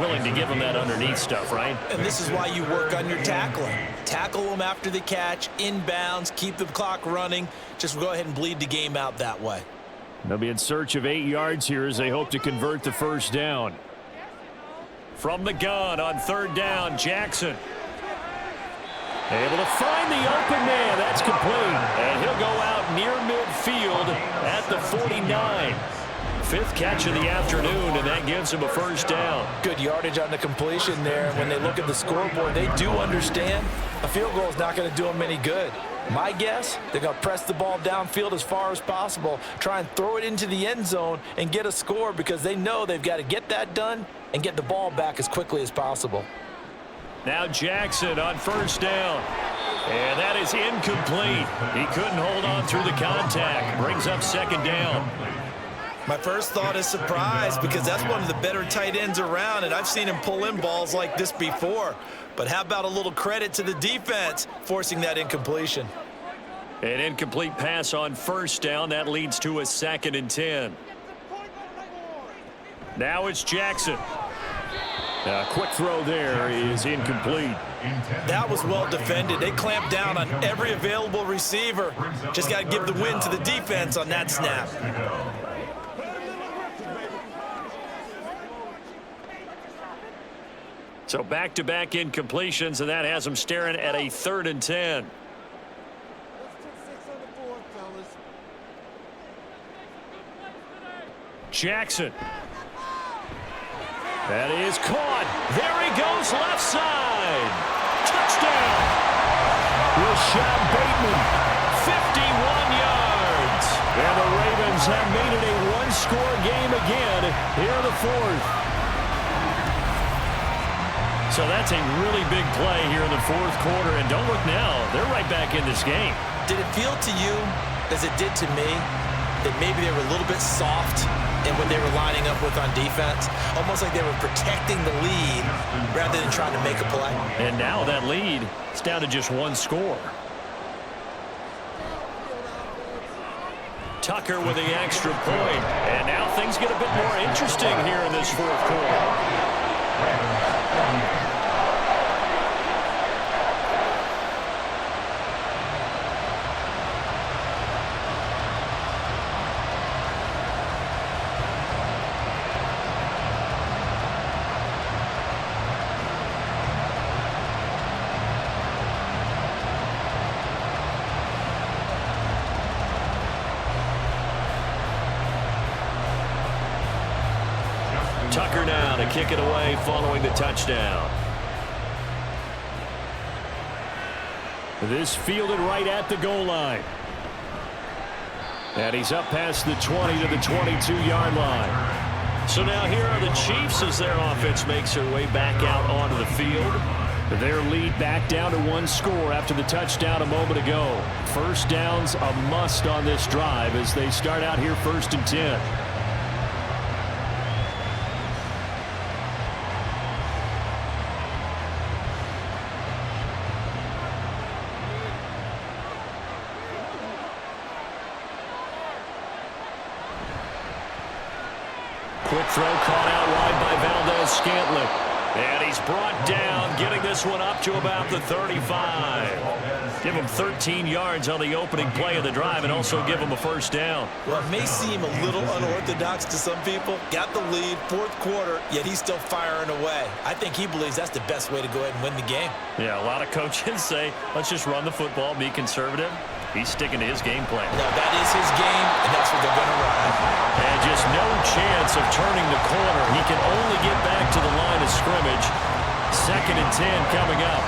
Willing to give him that underneath stuff, right? And this is why you work on your tackling. Tackle them after the catch, inbounds, keep the clock running. Just go ahead and bleed the game out that way. They'll be in search of 8 yards here as they hope to convert the first down. From the gun on third down, Jackson. Able to find the open man. That's complete. And he'll go out near midfield at the 49. 5th catch of the afternoon, and that gives him a first down. Good yardage on the completion there. When they look at the scoreboard, they do understand a field goal is not going to do them any good. My guess, they're going to press the ball downfield as far as possible, try and throw it into the end zone and get a score because they know they've got to get that done and get the ball back as quickly as possible. Now Jackson on first down. And that is incomplete. He couldn't hold on through the contact. Brings up second down. My first thought is surprise because that's one of the better tight ends around, and I've seen him pull in balls like this before. But how about a little credit to the defense forcing that incompletion? An incomplete pass on first down. That leads to a 2nd and 10. Now it's Jackson. A quick throw there is incomplete. That was well defended. They clamped down on every available receiver. Just got to give the win to the defense on that snap. So back-to-back incompletions, and that has them staring at a 3rd and 10. Jackson. That is caught. There he goes, left side. Touchdown. Rashad Bateman, 51 yards. And the Ravens have made it a 1-score game again here in the 4th. So that's a really big play here in the 4th quarter. And don't look now, they're right back in this game. Did it feel to you, as it did to me, that maybe they were a little bit soft in what they were lining up with on defense? Almost like they were protecting the lead rather than trying to make a play. And now that lead is down to just 1 score. Tucker with the extra point. And now things get a bit more interesting here in this fourth quarter. Tucker now to kick it away following the touchdown. This fielded right at the goal line. And he's up past the 20 to the 22-yard line. So now here are the Chiefs as their offense makes their way back out onto the field. Their lead back down to one score after the touchdown a moment ago. First down's a must on this drive as they start out here 1st and 10. Quick throw caught out wide by Valdez-Scantling. And he's brought down, getting this one up to about the 35. Give him 13 yards on the opening play of the drive and also give him a first down. Well, it may seem a little unorthodox to some people. Got the lead, fourth quarter, yet he's still firing away. I think he believes that's the best way to go ahead and win the game. Yeah, a lot of coaches say, let's just run the football, be conservative. He's sticking to his game plan. No, that is his game, and that's what they're going to run. And just no chance of turning the corner. He can only get back to the line of scrimmage. 2nd and 10 coming up.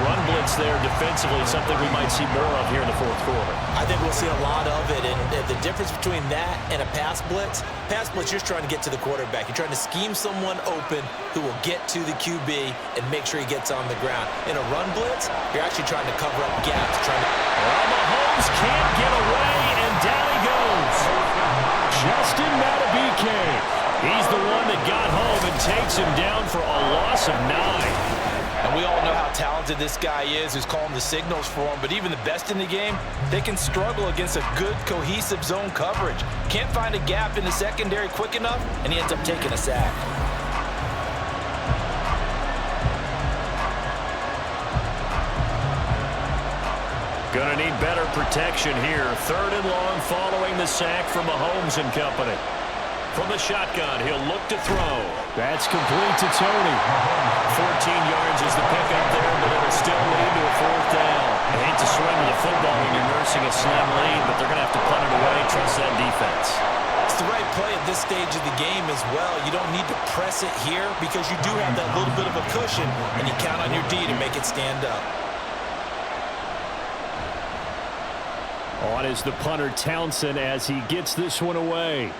Run blitz there defensively, something we might see more of here in the fourth quarter. I think we'll see a lot of it, and the difference between that and a pass blitz, you're trying to get to the quarterback. You're trying to scheme someone open who will get to the QB and make sure he gets on the ground. In a run blitz, you're actually trying to cover up gaps. Mahomes can't get away, and down he goes. Justin Madubuike. He's the one that got home and takes him down for a loss of 9. And we all know how talented this guy is who's calling the signals for him. But even the best in the game, they can struggle against a good, cohesive zone coverage. Can't find a gap in the secondary quick enough, and he ends up taking a sack. Gonna need better protection here. 3rd and long following the sack from Mahomes and company. From the shotgun, he'll look to throw. That's complete to Tony. 14 yards is the pickup there, but it'll still lead to a 4th down. I hate to swing with the football when you're nursing a slim lead, but they're going to have to punt it away. Trust that defense. It's the right play at this stage of the game as well. You don't need to press it here because you do have that little bit of a cushion, and you count on your D to make it stand up. On is the punter Townsend as he gets this one away.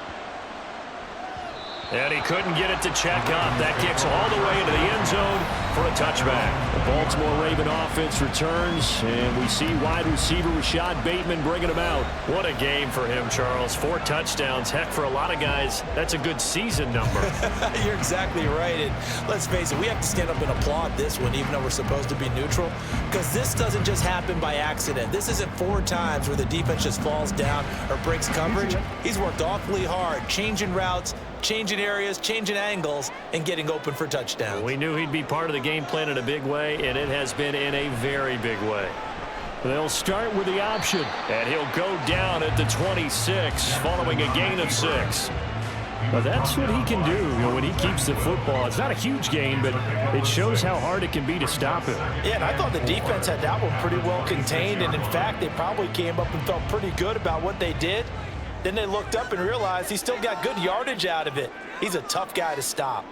And he couldn't get it to check up. That kicks all the way into the end zone for a touchback. The Baltimore Raven offense returns, and we see wide receiver Rashad Bateman bringing him out. What a game for him, Charles. 4 touchdowns. Heck, for a lot of guys, that's a good season number. You're exactly right. And let's face it, we have to stand up and applaud this one, even though we're supposed to be neutral, because this doesn't just happen by accident. This isn't 4 times where the defense just falls down or breaks coverage. He's worked awfully hard, changing routes, changing areas, changing angles, and getting open for touchdowns. We knew he'd be part of the game plan in a big way, and it has been in a very big way. They'll start with the option, and he'll go down at the 26 following a gain of 6. But that's what he can do, when he keeps the football. It's not a huge gain, but it shows how hard it can be to stop him. Yeah, and I thought the defense had that one pretty well contained, and in fact, they probably came up and felt pretty good about what they did. Then they looked up and realized he still got good yardage out of it. He's a tough guy to stop.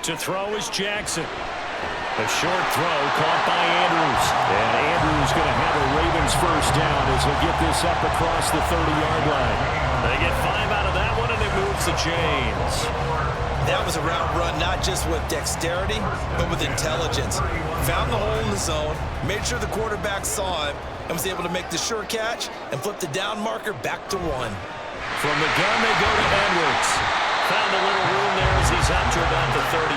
To throw is Jackson. A short throw caught by Andrews. And Andrews going to have a Ravens first down as he'll get this up across the 30-yard line. They get 5 out of that one, and it moves the chains. That was a route run not just with dexterity, but with intelligence. Found the hole in the zone, made sure the quarterback saw him, and was able to make the sure catch and flip the down marker back to 1. From the gun, they go to Edwards. Found a little room there as he's up to about the 37.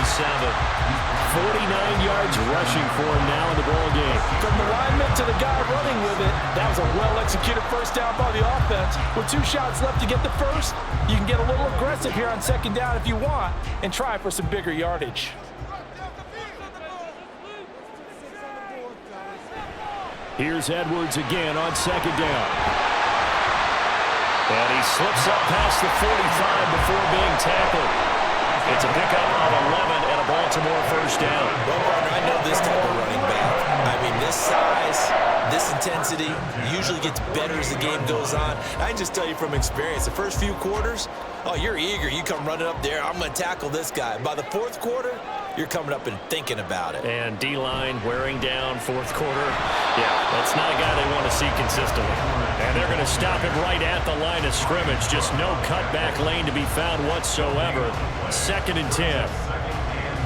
49 yards rushing for him now in the ball game. From the lineman to the guy running with it, that was a well-executed first down by the offense. With 2 shots left to get the first, you can get a little aggressive here on second down if you want and try for some bigger yardage. Here's Edwards again on second down. And he slips up past the 45 before being tackled. It's a pickup of 11 and a Baltimore first down. Well, partner, I know this type of running back. I mean, this size, this intensity usually gets better as the game goes on. I can just tell you from experience, the first few quarters, oh, you're eager. You come running up there, I'm going to tackle this guy. By the fourth quarter, you're coming up and thinking about it. And D-line wearing down fourth quarter. Yeah, that's not a guy they want to see consistently. And they're going to stop him right at the line of scrimmage. Just no cutback lane to be found whatsoever. 2nd and 10.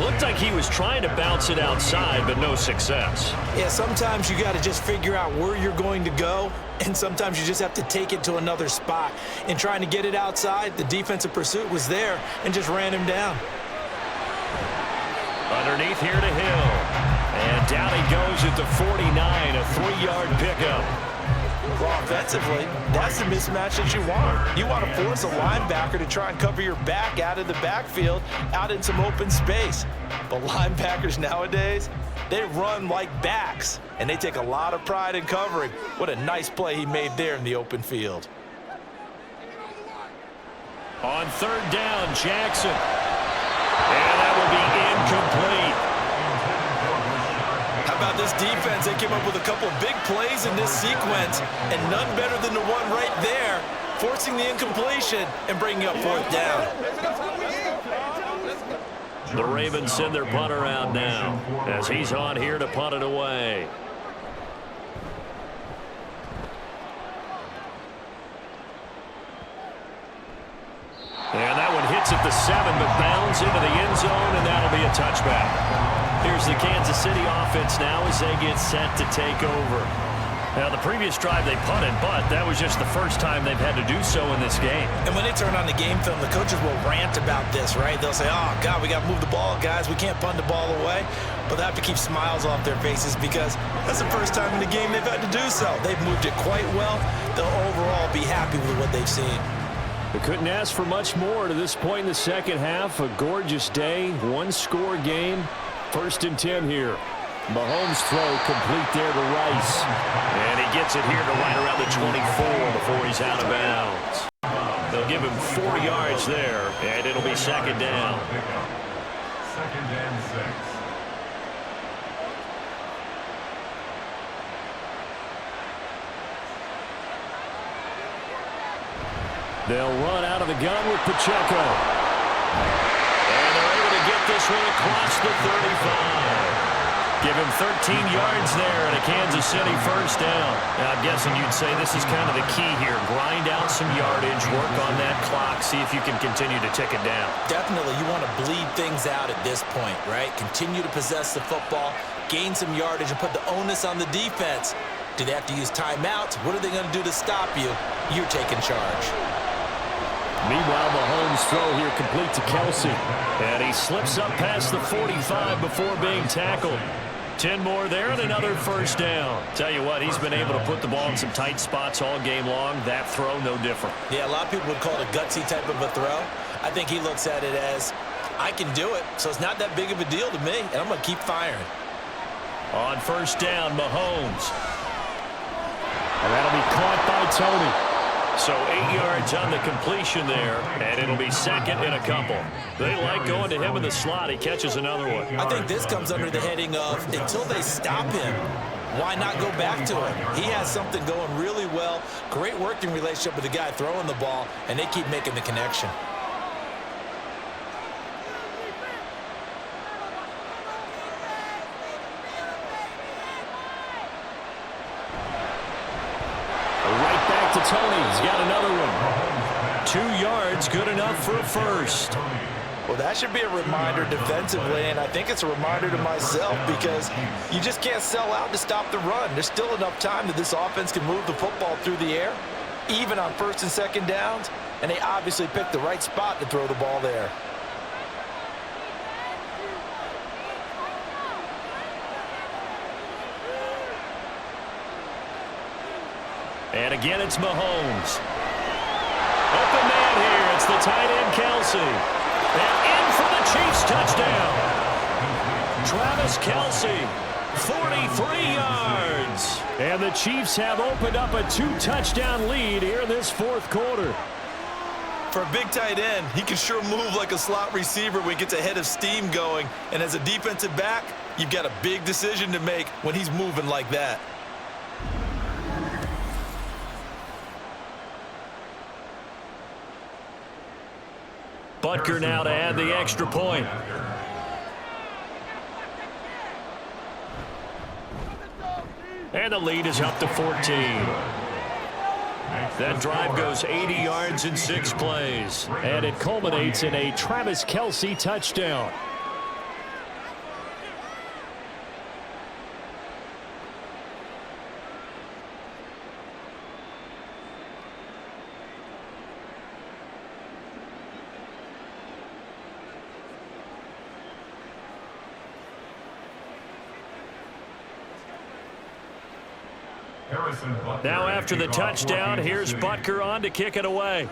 Looked like he was trying to bounce it outside, but no success. Yeah, sometimes you got to just figure out where you're going to go, and sometimes you just have to take it to another spot. In trying to get it outside, the defensive pursuit was there and just ran him down. Underneath here to Hill. And down he goes at the 49, a 3-yard pickup. Well, offensively, that's the mismatch that you want. You want to force a linebacker to try and cover your back out of the backfield, out in some open space. But linebackers nowadays, they run like backs, and they take a lot of pride in covering. What a nice play he made there in the open field. On 3rd down, Jackson. And that will be incomplete. How about this defense? They came up with a couple of big plays in this sequence, and none better than the one right there, forcing the incompletion and bringing up 4th down. The Ravens send their punter out now as he's on here to punt it away. And that one hits at the 7, but bounds into the end zone, and that'll be a touchback. Here's the Kansas City offense now as they get set to take over. Now, the previous drive they punted, but that was just the first time they've had to do so in this game. And when they turn on the game film, the coaches will rant about this, right? They'll say, oh, God, we got to move the ball, guys. We can't punt the ball away. But they have to keep smiles off their faces because that's the first time in the game they've had to do so. They've moved it quite well. They'll overall be happy with what they've seen. They couldn't ask for much more to this point in the second half. A gorgeous day, 1-score game. 1st and 10 here. Mahomes' throw complete there to Rice. And he gets it here to right around the 24 before he's out of bounds. They'll give him 4 yards there, and it'll be 2nd down. 2nd and 6. They'll run out of the gun with Pacheco. And they're able to get this one across the 35. Give him 13 yards there and a Kansas City first down. Now, I'm guessing you'd say this is kind of the key here. Grind out some yardage, work on that clock, see if you can continue to tick it down. Definitely, you want to bleed things out at this point, right? Continue to possess the football, gain some yardage, and put the onus on the defense. Do they have to use timeouts? What are they going to do to stop you? You're taking charge. Meanwhile, Mahomes' throw here complete to Kelsey. And he slips up past the 45 before being tackled. 10 more there and another first down. Tell you what, he's been able to put the ball in some tight spots all game long. That throw, no different. Yeah, a lot of people would call it a gutsy type of a throw. I think he looks at it as, I can do it, so it's not that big of a deal to me, and I'm going to keep firing. On first down, Mahomes. And that'll be caught by Tony. So 8 yards on the completion there, and it'll be 2nd and a couple. They like going to him in the slot. He catches another one. I think this comes under the heading of, until they stop him, why not go back to him? He has something going really well, great working relationship with the guy throwing the ball, and they keep making the connection. To Tony. He's got another one. 2 yards, good enough for a first. Well, that should be a reminder defensively, and I think it's a reminder to myself because you just can't sell out to stop the run. There's still enough time that this offense can move the football through the air, even on 1st and 2nd downs, and they obviously picked the right spot to throw the ball there. And again, it's Mahomes. Open man here. It's the tight end, Kelsey. And in for the Chiefs touchdown. Travis Kelsey, 43 yards. And the Chiefs have opened up a 2-touchdown lead here in this fourth quarter. For a big tight end, he can sure move like a slot receiver when he gets a head of steam going. And as a defensive back, you've got a big decision to make when he's moving like that. Butker now to add the extra point. And the lead is up to 14. That drive goes 80 yards in 6 plays. And it culminates in a Travis Kelsey touchdown. Now after the touchdown, here's Butker on to kick it away.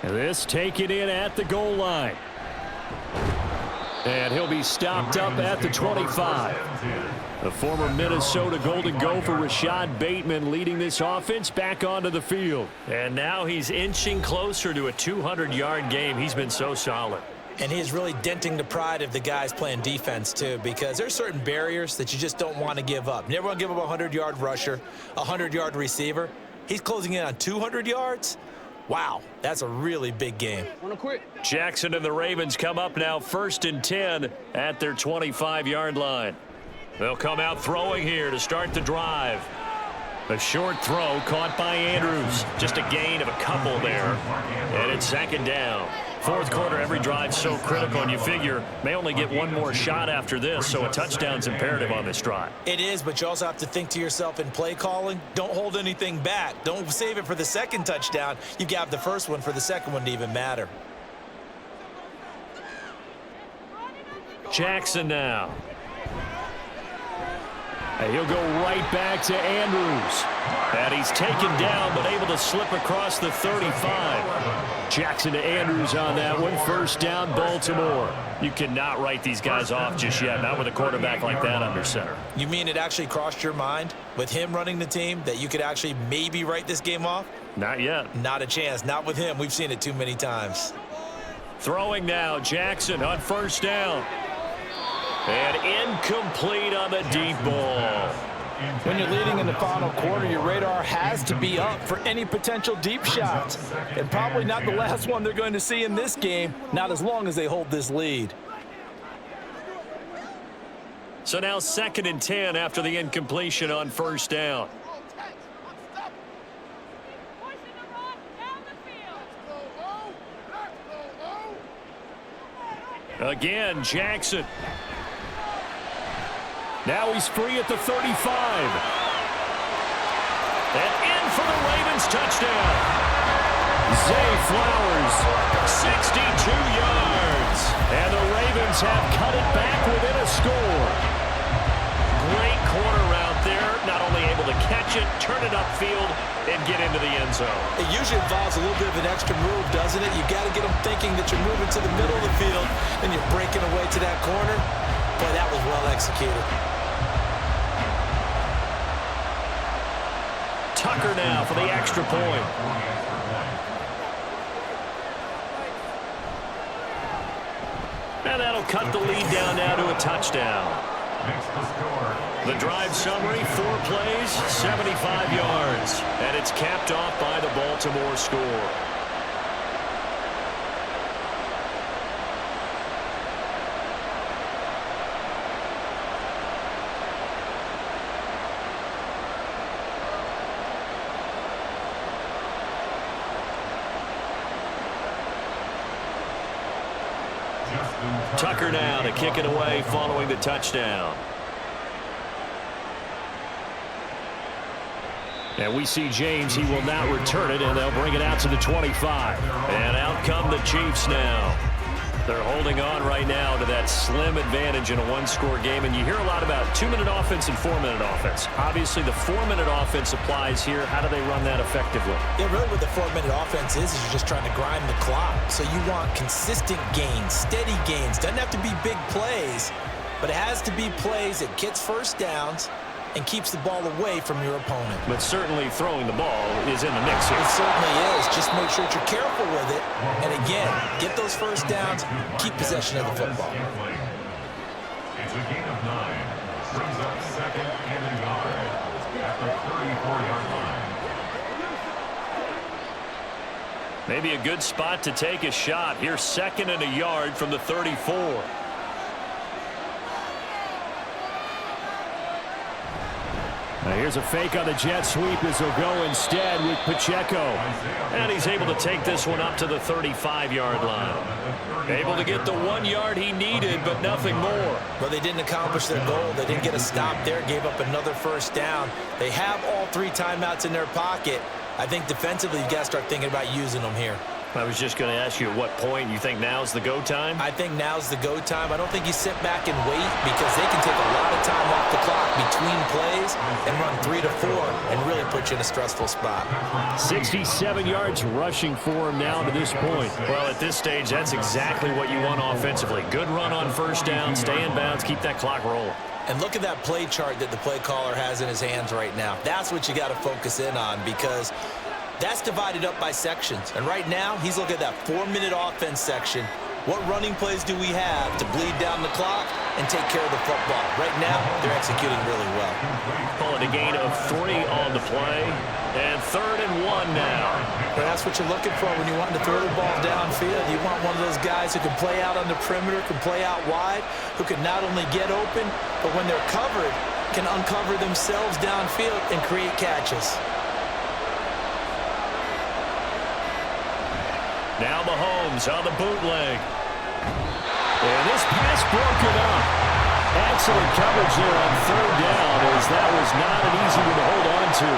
And this taken in at the goal line. And he'll be stopped up at the 25. The former Minnesota Golden Gopher Rashad Bateman leading this offense back onto the field. And now he's inching closer to a 200-yard game. He's been so solid. And he is really denting the pride of the guys playing defense, too, because there's certain barriers that you just don't want to give up. You never want to give up a 100-yard rusher, a 100-yard receiver. He's closing in on 200 yards. Wow, that's a really big game. Jackson and the Ravens come up now 1st and 10 at their 25-yard line. They'll come out throwing here to start the drive. A short throw caught by Andrews. Just a gain of a couple there. And it's 2nd down. Fourth quarter, every drive so critical, and you figure may only get one more shot after this, so a touchdown's imperative on this drive. It is, but you also have to think to yourself in play calling, don't hold anything back. Don't save it for the second touchdown. You got the first one for the second one to even matter. Jackson now. And he'll go right back to Andrews. And he's taken down, but able to slip across the 35. Jackson to Andrews on that one. 1st down, Baltimore. You cannot write these guys off just yet, not with a quarterback like that under center. You mean it actually crossed your mind with him running the team that you could actually maybe write this game off? Not yet. Not a chance. Not with him. We've seen it too many times. Throwing now, Jackson on 1st down. And incomplete on the deep ball. When you're leading in the final quarter, your radar has to be up for any potential deep shots. And probably not the last one they're going to see in this game, not as long as they hold this lead. So now 2nd and 10 after the incompletion on 1st down. Again, Jackson. Now he's free at the 35. And in for the Ravens touchdown. Zay Flowers, 62 yards. And the Ravens have cut it back within a score. Great corner route there. Not only able to catch it, turn it upfield, and get into the end zone. It usually involves a little bit of an extra move, doesn't it? You got to get them thinking that you're moving to the middle of the field and you're breaking away to that corner. Boy, that was well executed. Tucker now for the extra point. And that'll cut the lead down now to a touchdown. The drive summary, 4 plays, 75 yards. And it's capped off by the Baltimore score. Tucker now to kick it away following the touchdown. And we see James. He will not return it, and they'll bring it out to the 25. And out come the Chiefs now. They're holding on right now to that slim advantage in a one-score game, and you hear a lot about 2-minute offense and 4-minute offense. Obviously, the 4-minute offense applies here. How do they run that effectively? Yeah, really what the 4-minute offense is you're just trying to grind the clock. So you want consistent gains, steady gains. Doesn't have to be big plays, but it has to be plays that gets first downs and keeps the ball away from your opponent. But certainly throwing the ball is in the mix here. It certainly is. Just make sure that you're careful with it. And again, get those first downs, keep possession of the football. It's a gain of 9. Brings up 2nd and a yard at the 34-yard line. Maybe a good spot to take a shot. Here's 2nd and a yard from the 34. Now here's a fake on the jet sweep as he'll go instead with Pacheco. And he's able to take this one up to the 35-yard line. Able to get the 1 yard he needed, but nothing more. Well, they didn't accomplish their goal. They didn't get a stop there, gave up another first down. They have all 3 timeouts in their pocket. I think defensively, you've got to start thinking about using them here. I was just going to ask you at what point you think now's the go time? I think now's the go time. I don't think you sit back and wait because they can take a lot of time off the clock between plays and run 3 to 4 and really put you in a stressful spot. 67 yards rushing for him now to this point. Well, at this stage, that's exactly what you want offensively. Good run on first down, stay in bounds, keep that clock rolling. And look at that play chart that the play caller has in his hands right now. That's what you got to focus in on because that's divided up by sections. And right now, he's looking at that 4-minute offense section. What running plays do we have to bleed down the clock and take care of the football? Right now, they're executing really well. Call it a gain of 3 on the play. And 3rd and 1 now. But that's what you're looking for when you want to throw the ball downfield. You want one of those guys who can play out on the perimeter, can play out wide, who can not only get open, but when they're covered, can uncover themselves downfield and create catches. Now Mahomes on the bootleg. And this pass broken up. Excellent coverage there on 3rd down as that was not an easy one to hold on to.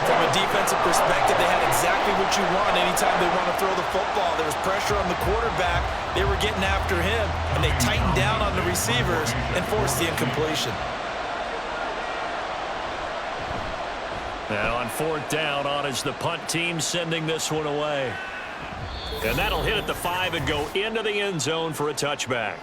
From a defensive perspective, they had exactly what you want anytime they want to throw the football. There was pressure on the quarterback. They were getting after him, and they tightened down on the receivers and forced the incompletion. Now on 4th down, on is the punt team sending this one away. And that'll hit at the 5 and go into the end zone for a touchback.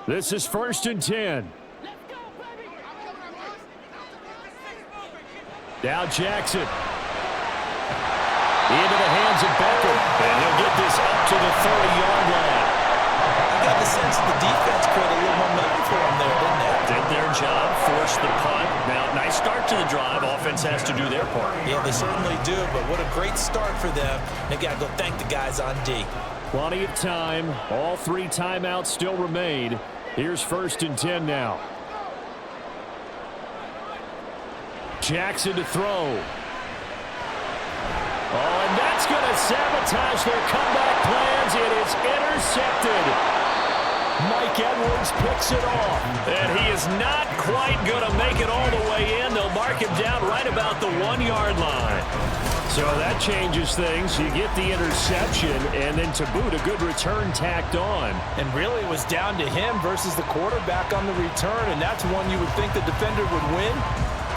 This is 1st and 10. Now Jackson. Into the hands of Beckham. And he'll get this up to the 30-yard line. I got the sense that the defense created a little momentum for them there, didn't they? Did their job, forced the punt. Now, nice start to the drive. Offense has to do their part. Yeah, they certainly do, but what a great start for them. They got to go thank the guys on D. Plenty of time. All 3 timeouts still remain. Here's 1st and 10 now. Jackson to throw. Oh, and that's going to sabotage their comeback plans. It is intercepted. Mike Edwards picks it off. And he is not quite going to make it all the way in. They'll mark him down right about the 1-yard line. So that changes things. You get the interception, and then to boot, a good return tacked on. And really, it was down to him versus the quarterback on the return, and that's one you would think the defender would win.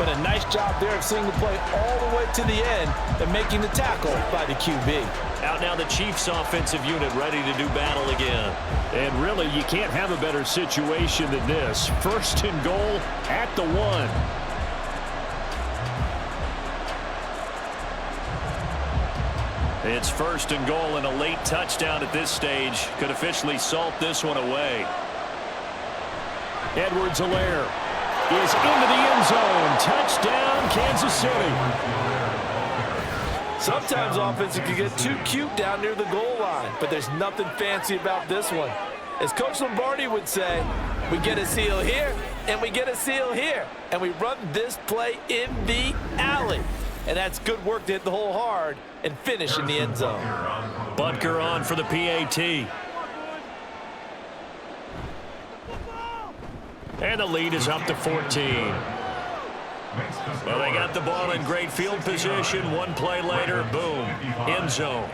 But a nice job there of seeing the play all the way to the end and making the tackle by the QB. Out now the Chiefs offensive unit ready to do battle again. And really, you can't have a better situation than this. 1st and goal at the 1. It's 1st and goal, and a late touchdown at this stage could officially salt this one away. Edwards-Helaire is into the end zone. Touchdown, Kansas City. Sometimes offense can get too cute down near the goal line, but there's nothing fancy about this one. As Coach Lombardi would say, we get a seal here, and we get a seal here, and we run this play in the alley. And that's good work to hit the hole hard and finish in the end zone. Butker on for the PAT. And the lead is up to 14. Well, they got the ball in great field position. One play later, boom, end zone.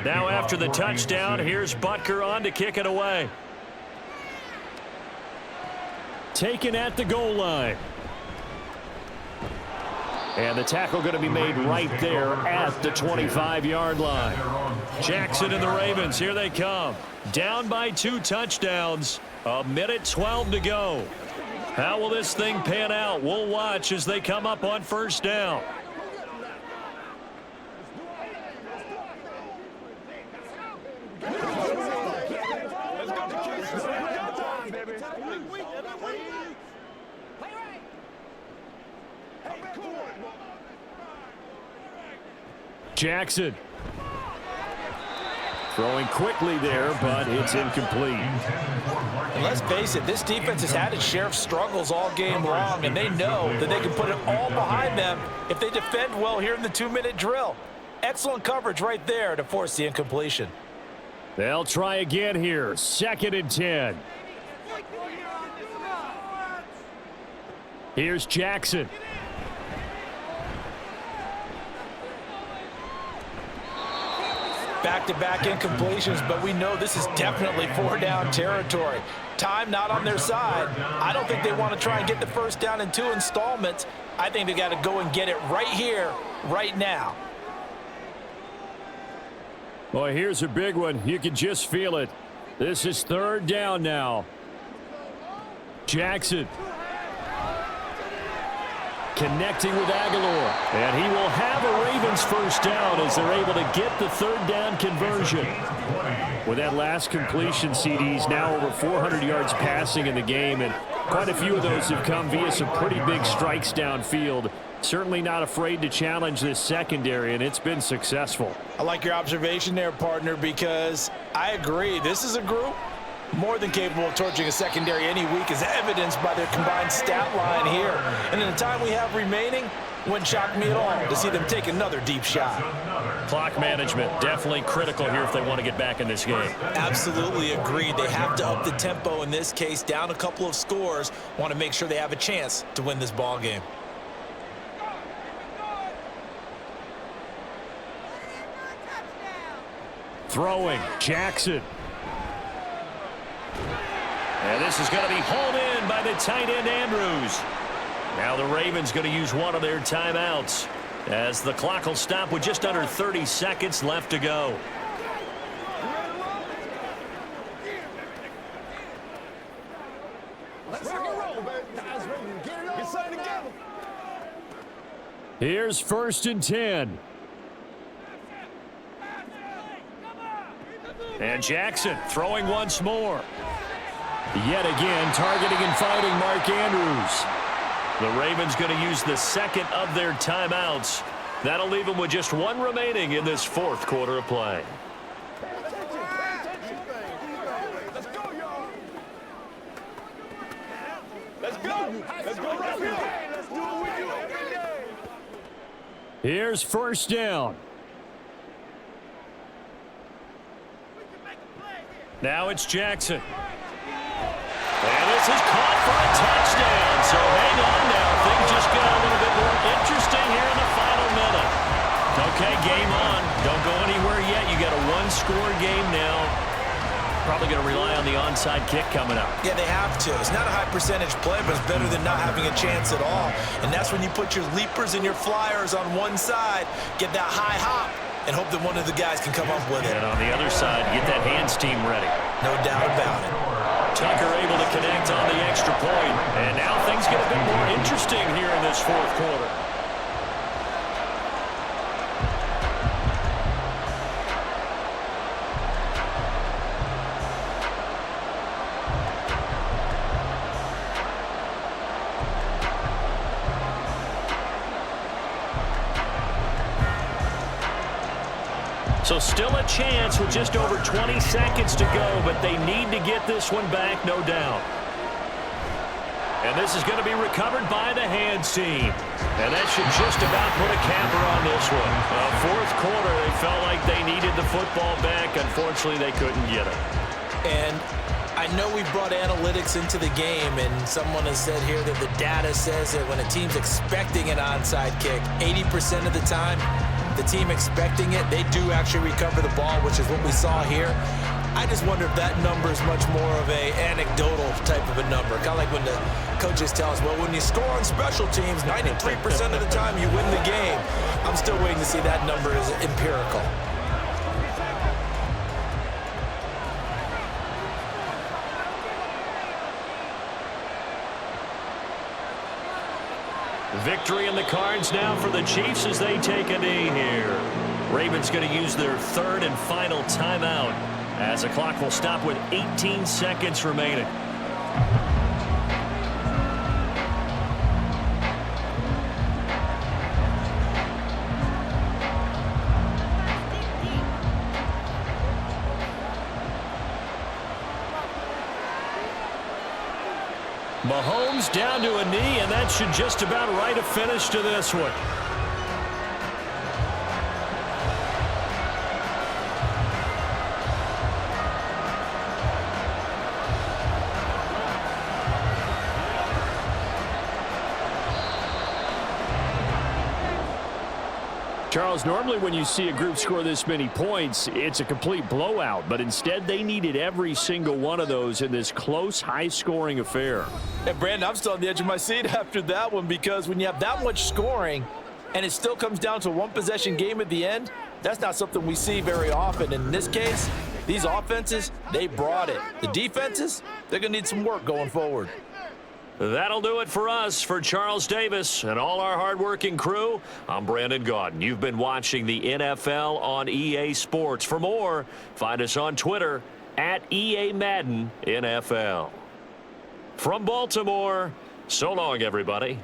Now after the touchdown, here's Butker on to kick it away. Taken at the goal line. And the tackle going to be made right there at the 25-yard line. Jackson and the Ravens, here they come. Down by 2 touchdowns. 1:12 to go. How will this thing pan out? We'll watch as they come up on first down. Jackson throwing quickly there, but it's incomplete. And let's face it, this defense has had its share of struggles all game long, and they know that they can put it all behind them if they defend well here in the 2-minute drill. Excellent coverage right there to force the incompletion. They'll try again here. 2nd and 10. Here's Jackson. Back-to-back incompletions, but we know this is definitely 4-down territory. Time not on their side. I don't think they want to try and get the first down in 2 installments. I think they got to go and get it right here, right now. Boy, here's a big one. You can just feel it. This is 3rd down now. Jackson connecting with Aguilar. And he will have a Ravens first down as they're able to get the 3rd down conversion. With that last completion, CD's now over 400 yards passing in the game, and quite a few of those have come via some pretty big strikes downfield. Certainly not afraid to challenge this secondary, and it's been successful. I like your observation there, partner, because I agree. This is a group more than capable of torching a secondary any week, as evidenced by their combined stat line here. And in the time we have remaining, wouldn't shock me at all to see them take another deep shot. Clock management definitely critical here if they want to get back in this game. Absolutely agreed. They have to up the tempo in this case, down a couple of scores. Want to make sure they have a chance to win this ball game. Throwing, Jackson. And this is going to be hauled in by the tight end, Andrews. Now the Ravens going to use one of their timeouts as the clock will stop with just under 30 seconds left to go. Here's 1st and 10. And Jackson throwing once more. Yet again, targeting and fighting Mark Andrews. The Ravens going to use the 2nd of their timeouts. That'll leave them with just 1 remaining in this 4th quarter of play. Here's 1st down. Now it's Jackson. And this is caught for a touchdown. So hang on now. Things just got a little bit more interesting here in the final minute. Okay, game on. Don't go anywhere yet. You got a 1-score game now. Probably going to rely on the onside kick coming up. Yeah, they have to. It's not a high percentage play, but it's better than not having a chance at all. And that's when you put your leapers and your flyers on one side, get that high hop, and hope that one of the guys can come up with it. And on the other side, get that hands team ready. No doubt about it. Tucker able to connect on the extra point. And now things get a bit more interesting here in this 4th quarter. So still a chance with just over 20 seconds to go, but they need to get this one back, no doubt. And this is going to be recovered by the hands team. And that should just about put a capper on this one. Fourth quarter, they felt like they needed the football back. Unfortunately, they couldn't get it. And I know we brought analytics into the game, and someone has said here that the data says that when a team's expecting an onside kick, 80% of the time, the team expecting it, they do actually recover the ball, which is what we saw here. I just wonder if that number is much more of a anecdotal type of a number. Kind of like when the coaches tell us, well, when you score on special teams, 93% of the time you win the game. I'm still waiting to see that number is empirical. Victory in the cards now for the Chiefs as they take a knee here. Ravens going to use their third and final timeout as the clock will stop with 18 seconds remaining. Mahomes down to a knee, and that should just about write a finish to this one. Charles, normally when you see a group score this many points, it's a complete blowout, but instead they needed every single one of those in this close, high-scoring affair. And Brandon, I'm still on the edge of my seat after that one, because when you have that much scoring and it still comes down to a one-possession game at the end, that's not something we see very often. In this case, these offenses, they brought it. The defenses, they're going to need some work going forward. That'll do it for us. For Charles Davis and all our hardworking crew, I'm Brandon Gaudin. You've been watching the NFL on EA Sports. For more, find us on Twitter at EA Madden NFL. From Baltimore, so long, everybody.